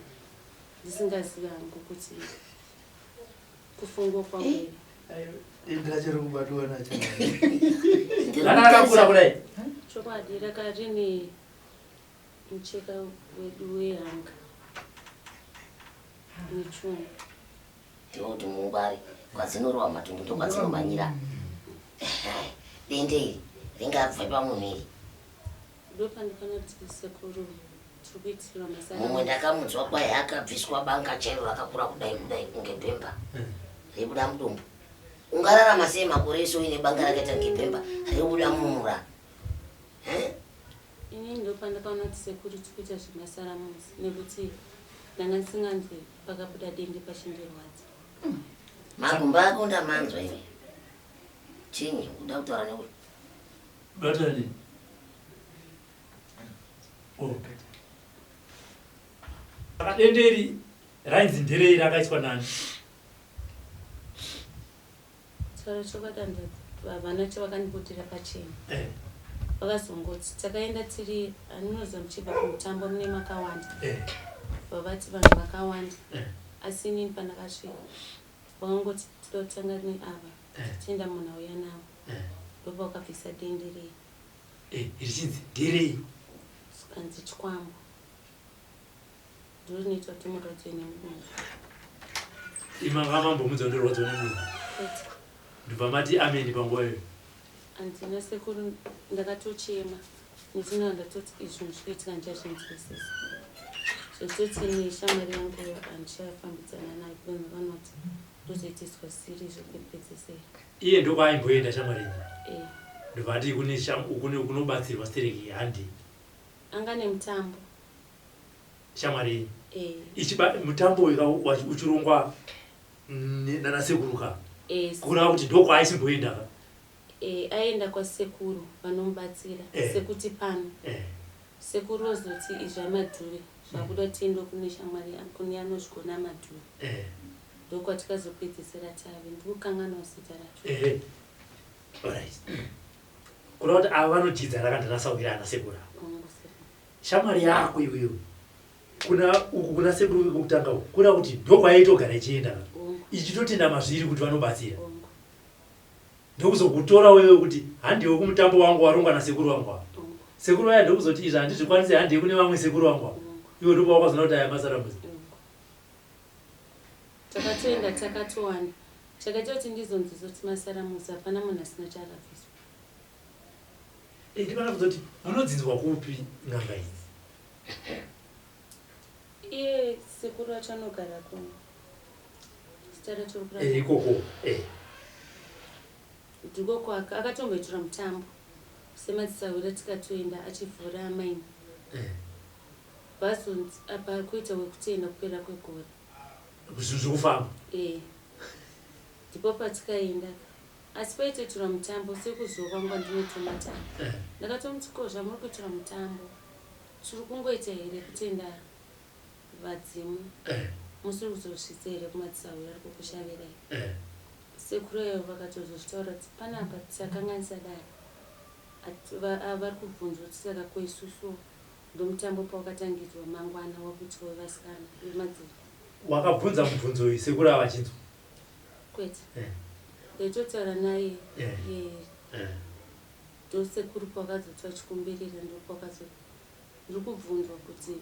ndisingazivi hangu kuti kufungwa kwangu ndachiri kubatwa nacho ndakakura kudai chokwadi raka rine mucheka wedu wehanga nechungu ndikuti mungwari kwadzinorova matumbu ndokwadzinomanyira dende iri ringabve pamunhu iri ndopandikana kuti sekuru tiri kuitirwa masara mumwe ndakamunzwa kwai akabviswa banga chairo rakakura kudai kudai kunge bhemba reibuda mudumbu ungararama sei makore ese uine banga rakaita ngebhemba reibuda mumura inini ndopandakaona kuti sekuru tiri kuita zvemasaramuzi nekuti ndanga ndisinganzwi pakabuda dende pachindirwadza magumba ako ndamanzwa ive chinyi uda kutaura neuri batani denderi rainzi nderei rakaiswa nani taura chokadanda vana chavakandipotera pachena vakazongoti takaenda tiri handinoziva muchibva kumutambo mune makawanda vavati vanhu vakawanda asi inini pandakasvika vakangoti tida kutanga neava tienda munhu auya navo ndopa vakabvisa dende rei richinzi nderei kanzi chikwambo ndo rinoita kuti murwadzo nemudumbu imanga mambomudza ndorwadzo nemudumbu ndibva mati ameni panguva iyo handina sekuru ndakatochema netina ndatoti izvinhu zvikuitika ndichazvinzwisisa zvototi neshamwari yangu handichafambidzana nayo kunzi vanoti ndozoitiswa siri zvokupedzisei iye ndokaaimboenda shamwari ndobvati kunobatsirwa stereki handi anga nemutambo shamwari mutambo uchirongwa nanasekuru kurava kuti ndokwaasimboenda aenda kwasekuru vanomubatsira sekuti pano sekuru ozoti izvi amadhure zvakuda tiendo kune shamwari kune anozvigona madhure ndokwatikazopedzisira tave ndikukanganwa zita racho. Alright. Kuna kuti ava vanodzidza rakandinasawira ana sekuru shamwari yako iwewe kuna sekuru vekutanga kuna kuti ndokwaitogara ichienda ichitotenda mazviri kuti vanobatsira ndokuzokutora wewe kuti handiwe kumutambo wangu warongwa nasekuru wangu sekuru vaya ndokuzoti izvi handizvikwanisi handiwe kune vamwe sekuru wangu iwe ndopa wakazona kuti aya masaramuzi takatoenda takatowana chakaita kuti ndizonzizoti masaramuzi hapana munhu asina chaakabviswa. ndivana kuzoti munodzinzwa kupi nganga idzi iye sekuru wacho anogara kuno zita racho ikoko ndikoko akatomboitora mutambo semadzisawira tikatoenda achivhura amaini bhazonzi apa kuita wekutenda kupera kwegore zvekufamba ndipo patikaenda asi paitoitora mutambo sekuzuva nguva ndinotomata ndakatomutsi kozva muri kuitora mutambo tiri kungoita here kutenda vadzimu musiri kuzosvitsa here kumadzisawira ari kukushavirai sekuru eyo vakatozozvitaura kuti panapa takakanganisa dai vari kubvunzwa kuti saka kweisusu ndomutambo pawakatangidzwa mangwana wakuitwa wevasikana vemadziro wakabvunza mubvunzo uyu sekuru avachinzwa kwete ndaitotaura naye ndosekuru pawakazoti vachikumbirira ndokwakazoti ndiri kubvunzwa kuti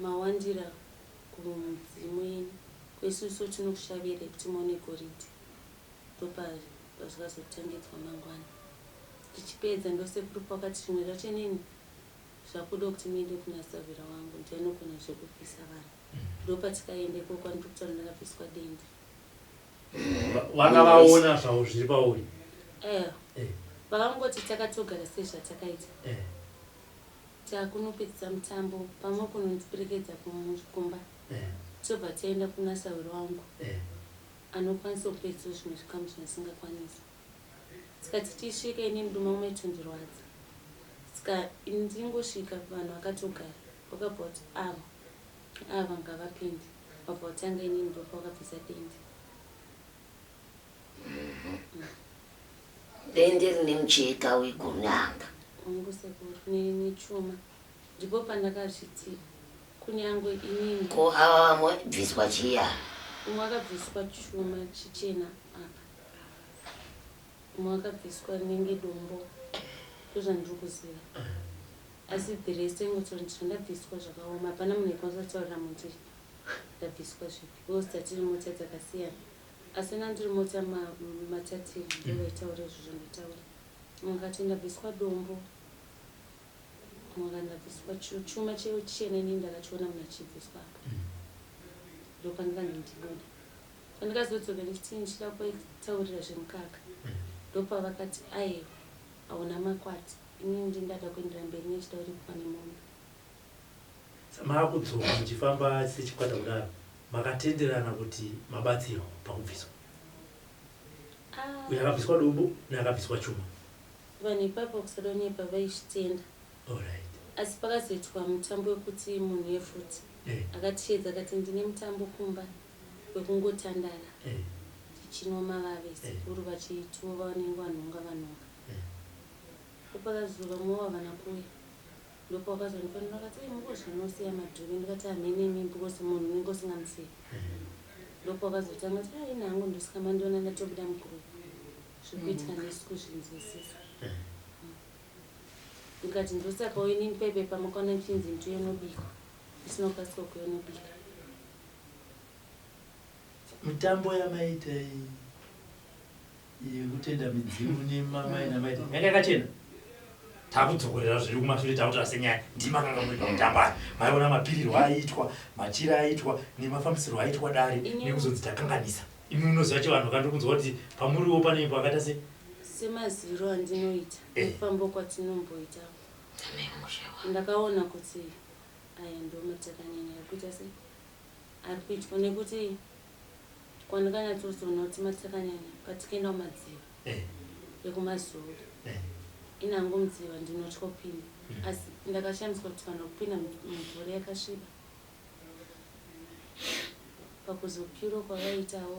mawandira kumudzimu yeni kweisusu tinokushavirei kuti muone goridhe ndopazvakazotangidzwa mangwana tichipedza ndosekuru pakati zvimwe zvacho nini zvakuda kuti muende kuna savira wangu ndianogona zvekubvisa vanhu ndopatikaende koko ndikutaura ndakabviswa dende vanga vaona zvavo zviri pauri vakangoti takatogara sezvatakaita takunopedzisa mutambo pamwe kunondiperekedza kumba tobva taenda kuna savira wangu anokwanisa kupedzisa zvimwe zvikamu zvinasingakwanisa tikati tisvika ine muduma umaitondirwadza saka ndingosvika vanhu vakatogara vakabva kuti ava ngavapinde vabva kutanga ine ndopa vakabvisa dende dende rine mucheka wegunanga ongosekuru nechuma ndipo pandakazviti kunyangwe inini ko ava vamwe bviswa chiya umwe akabviswa chuma chichena apa umwe akabviswa nenge dombo ndozvandiri kuziva asi the rest ingotaura kuti ndabviswa zvakaoma hapana munhu aikwanisa kutaurira muti ndabviswa zvipi because tatiri mota dzakasiyana asi nandiri mota matatiri ndovaitaura izvozvo ndataura umwe akati ndabviswa dombo umwe akati ndabviswa chuma chena ini ndakachiona munhu achibviswa apa ndopandikandindibuda pandikazodzoka ndichiti ndichida kutaurira zvemukaka ndopavakati aiwa hauna makwati inini ndindada kuendera mberi nechida uri kupa nemunhu maakudzoka muchifamba sechikwata kudaro makatenderana kuti mabatsirwa pakubviswa uyo akabviswa dombo neakabviswa chuma vanhu ipapo kusada nepa vaizvitenda asi pakazoitwa mutambo wekuti munhu yefuti akatiedza akati ndine mutambo kumba wekungotandara tichinwa mavave sekuru vachituva vanenge vanhonga popakazuva mowa vana kuya ndopawakazonifanira akati mungozvinosiya madhuve ndikati hamene because munhu unenge usingamusiya ndopawakazotanga kuti inhangu ndosikamba ndiona ndatobuda mugurupu zvekuitika ndisi kuzvinzwisisa ndikati ndosaka inini pepe pamakaona nchinzi mtu yenobika isina kukasika kuyonobika mitambo yamaita yekutenda midzimu nemamai namaita yanga yakachena takudzokorera zviri kumashure takuti asenyaya ndimakanga muri pamutamba maiona mapirirwo aiitwa machira aiitwa nemafambisirwo aiitwa dare nekuzonzi takanganisa imi unoziva che vanhu vakandiri kunzwa kuti pamuriwo pane imbo akaita se semaziro andinoita nefambo kwatinomboita ndakaona kuti aya ndo matakanyanya arikuita se ari kuitwa nekuti kwandikanyatsozoona kuti matakanyanya patikaenda kumadziva ekumazuva inhango mudziva ndinotya kupinda asi ndakashamiswa kuti vanhu kupinda mumvura yakasviba pakuzopiro kwavaitawo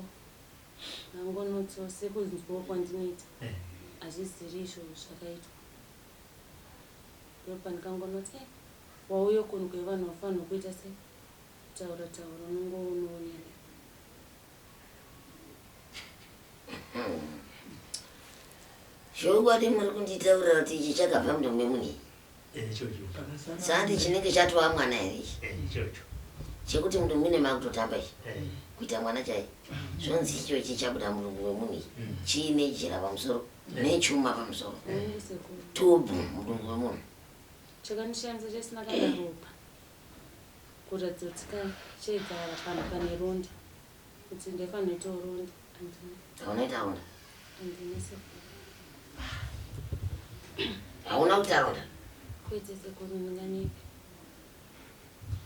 nangonotso sekunzwa kwandinoita hazviziri izvo zvakaitwa ndopa ndikangonoti wauyo kunhu kwevanhu vafanirwa kuita se taura unongounoonera zvokwadi muri kunditaurira kuti ichi chakabva mudombe muni sandi chinenge chatova mwana here ichi chekuti mudombe nemakutotamba ichi kuita mwana chai zvonzi icho ichi chabuda murungu wemuni chiine jira pamusoro nechuma pamusoro tubhu murungu wemunhu chakandishandisa chisina kana ropa kuratidza kuti chegara panhu pane ronda kuti ndefanira itawo ronda haunoita ronda handina sekuru hauna kuita ronda kwete sekuru ndinganyepi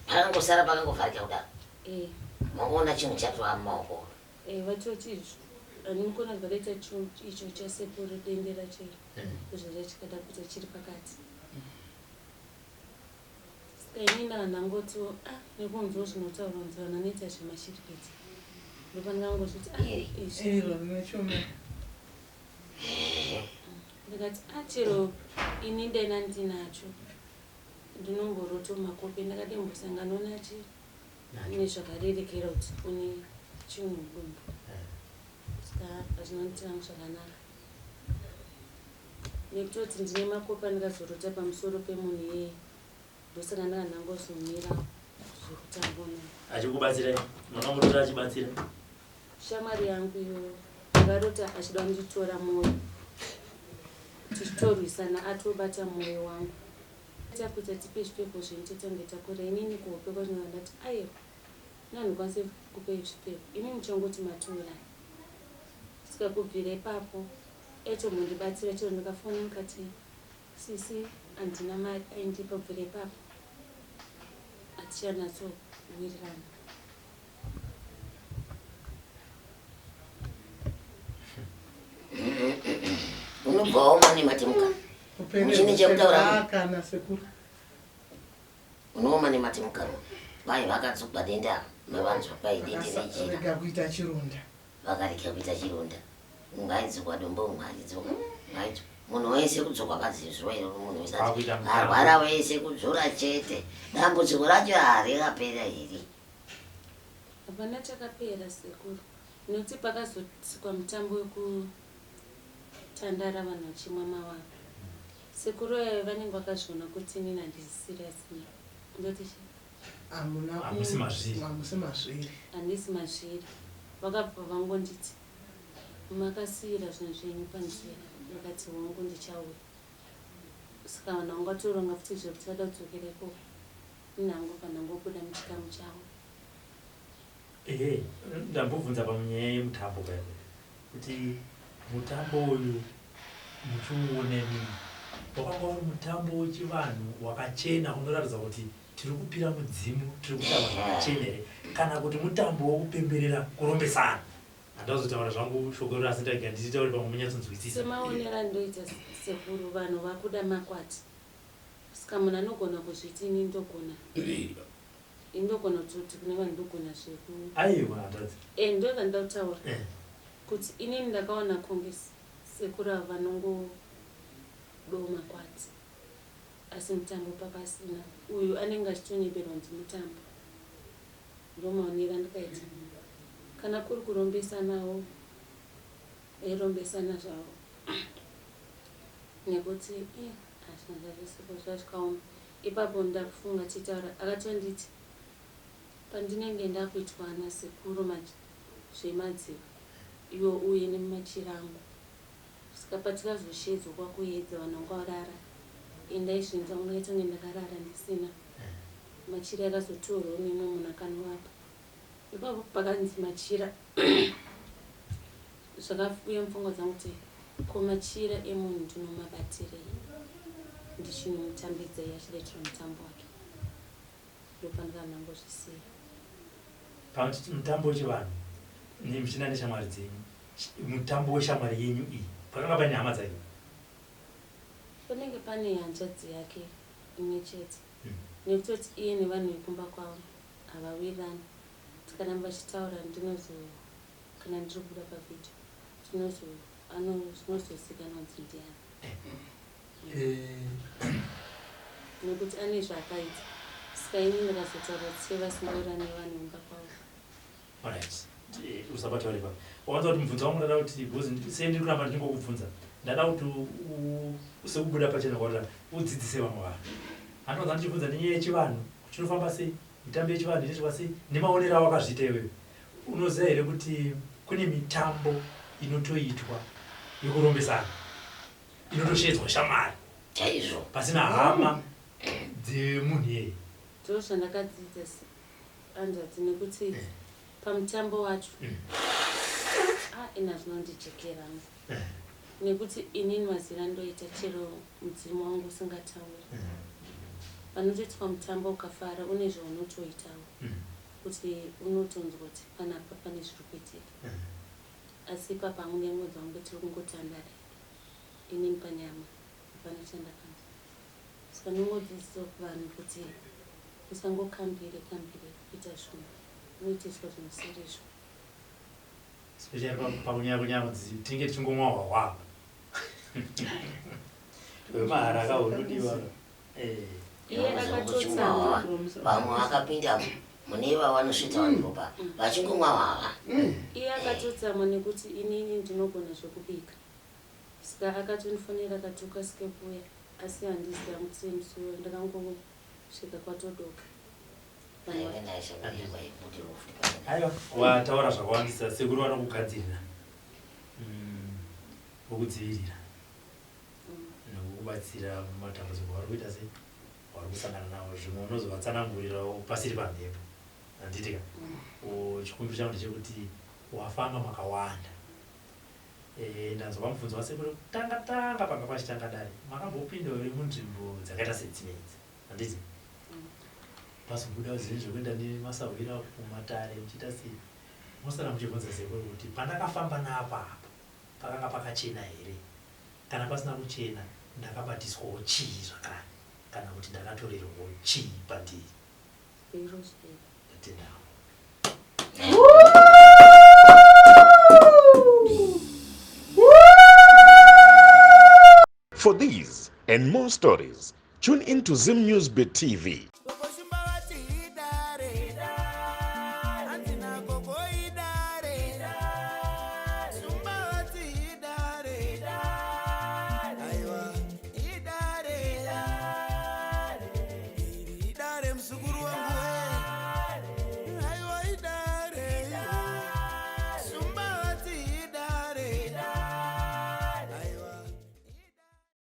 pakangosara pakangovharika kudaro mangoona chinhu chatova mumaoko vatoti izvo handinokona zvakaita icho chasekuru dendera chero kuzvira chikada kuita chiri pakati inina nangotiwo nekunzwa zvinotaura nzirana noita zvemashiripedzi ndopandangozviti ndikati chero ini ndena ndinacho ndinomboroto makopi ndakadembosangano nacho nezvakarerekera kuti une chinhu mudumbu saka hazvinonditiramo zvakanaka nekutoti ndine makopi andikazorota pamusoro pemunhu iyeye ndosaka ndakanangozomira zvekutambona achikubatsirai makamutora achibatsira shamwari yangu iyo akarota achida kunditora mwoyo tichitorwisana atobata mwoyo wangu takuita tipe zvipepo zvenitotange takura inini kuhope kwazvinoa ndati aiwa nanhukwanise kupe zvipepo imi muchangoti matumira saka kubvira ipapo mundibatsira chero ndikafona mukati sisi handina mari aindipa kubvira ipapo hatichanyatsowirirana unobvawo mane matimuka muchine chekutaura unooma nematimuka vai vakatsugwa denda mavanzwa pai dende nechina kuita chironda vakareka kuita chironda ungaidzokwa dombo ungaidzokwa ngaidzokwa munhu wese kudzokwa pazizuva iro munhu wese arwara wese kudzora chete dambudziko racho harikapera here hapana chakapera sekuru nekuti pakazotsikwa mutambo wekutandara vanhu vachimwa mavava sekuru yayo vanenge vakazviona kuti inini handizisirasini ndoti hamusi mazviri handisi mazviri vakabva vangonditi makasiyira zvinhu zvenyu panzira vakati wangu ndichauya saka vanhu vangatoronga futi zvekuti vada kudzokerepo inhango panhangobuda muchikamu chavo ndambobvunza pamunyaya yemutambo kaya kuti mutambo uyu muchiuoneni wakanga uri mutambo wechivanhu wakachena unoratidza kuti tiri kupira mudzimu tiri kuita vanhu vakachenere kana kuti mutambo wokupemberera kurombesana handazotaura zvangu shoko riro asi ndaga ndichitauri pamwe munyatsonzwisisa semaonera ndoita sekuru vanhu vakuda makwati saka munhu anogona kuzviti ini ndogona kuti kune vanhu ndogona zveku aiwa handadzi ndo zvandoda kutaura kuti inini ndakaona kunge sekuru ava vanongodo makwati asi mutambo papasina uyu anenge achitonyeberwa nzi mutambo ndomaonera ndikaita kana kuri kurombesanawo eirombesana zvavo nekuti hazvina zvazvesipo zvazvikaoma ipapo ndakufunga chitaura akatonditi pandinenge ndakuitwa nasekuru zvemadziva iwo uye nemachirangu saka patikazosheedzwa kwakuedza vanhu vanga varara endaizvinza ungatonge ndakarara ndisina machira akazotorwa nemwe munhu akanovapa ipapo pakanzi machira zvakafuya mupfungwa dzangu kuti ko machira emunhu ndinomabatirei ndichinomutambidza achiletera mutambo wake ndopandikanangozvisiya pakuti mutambo wechivanhu muchina neshamwari dzenyu mutambo weshamwari yenyu iyi pakanga pane hama dzayo panenge pane hanzvadzi yake imwe chete nekutoti iye nevanhu vekumba kwavo havawirirani tikaramba chitaura kana ndiri kubuda pavhidhio zvinozozikanwa kuti ndiani nekuti ane zvaakaita saka ini ndakazotaura kuti vasingaura nevanhu imba kwavo. Alright. Usabataure ipapo. Wawanza kuti mubvunzo wangu ndada kuti because sei ndiri kuramba ndingokubvunza. Ndada kuti usekubuda pachena kwaura udzidzise vamwe vanhu. Handinonza ndichibvunza nenyaya yechivanhu, chinofamba sei, mitambo yechivanhu inoitwa sei, nemaonero awo akazviita iwewe. Unoziva here kuti kune mitambo inotoitwa yekurombesana, inotoshedzwa shamari chaizvo pasina hama dzemunhu iyeye. Ndo zvandakadzidza anzvadzi nekuti pamutambo wacho ina zvinondijekera nekuti inini mazira ndoita chero mudzimu wangu usingatauri. Panotoitwa mutambo ukafara une zvaunotoitawo kuti unotonzwa kuti panapa pane zviri kuitika, asi papamwe nemwedzi wangu tiri kungotandara inini panyama hapana chandakanzwa. Saka ndingodzidzisa kuvanhu kuti usangokambire kuita zvinhu, unoitiswa zvinhu serizvo. Especially pakunyanya tinge tichingomwa hwahwa wemahara akaunodiwa. Iye akatotsama vamwe vakapinda mune vavanosvita vanhupa vachingomwa hwahwa. iye akatotsama nekuti inini ndinogona zvekubika, saka akatonifonera akati ukasike kuuya, asi handiziva kuti musuwo ndakangosvika kwatodoka. Aiwa, wataura zvakawandisa sekuru vanokugadzirira wokudzivirira nokukubatsira mumatambudziko vari kuita sei, vari kusangana nawo, zvimwe unozovatsanangurirawo pasiri pamhepo. Handitika chikumbiro changu ndechekuti wafamba makawanda. Ndanzwa mubvunzo wasekuru kutanga panga pachitanga dare makambopindawo iri munzvimbo dzakaita sedzinedzi, handiti? Pazobuda zvinhu zvekuenda nemasawira kumatare muchiita sei, mosara muchibvunza sekuru kuti pandakafamba napapo pakanga pakachena here, kana pasina kuchena ndakabatiswawo chii zvakare, kana kuti ndakatorerwawo chii pandiri. Ndatendawo. For these and more stories, tune in to Zim Newsbeat TV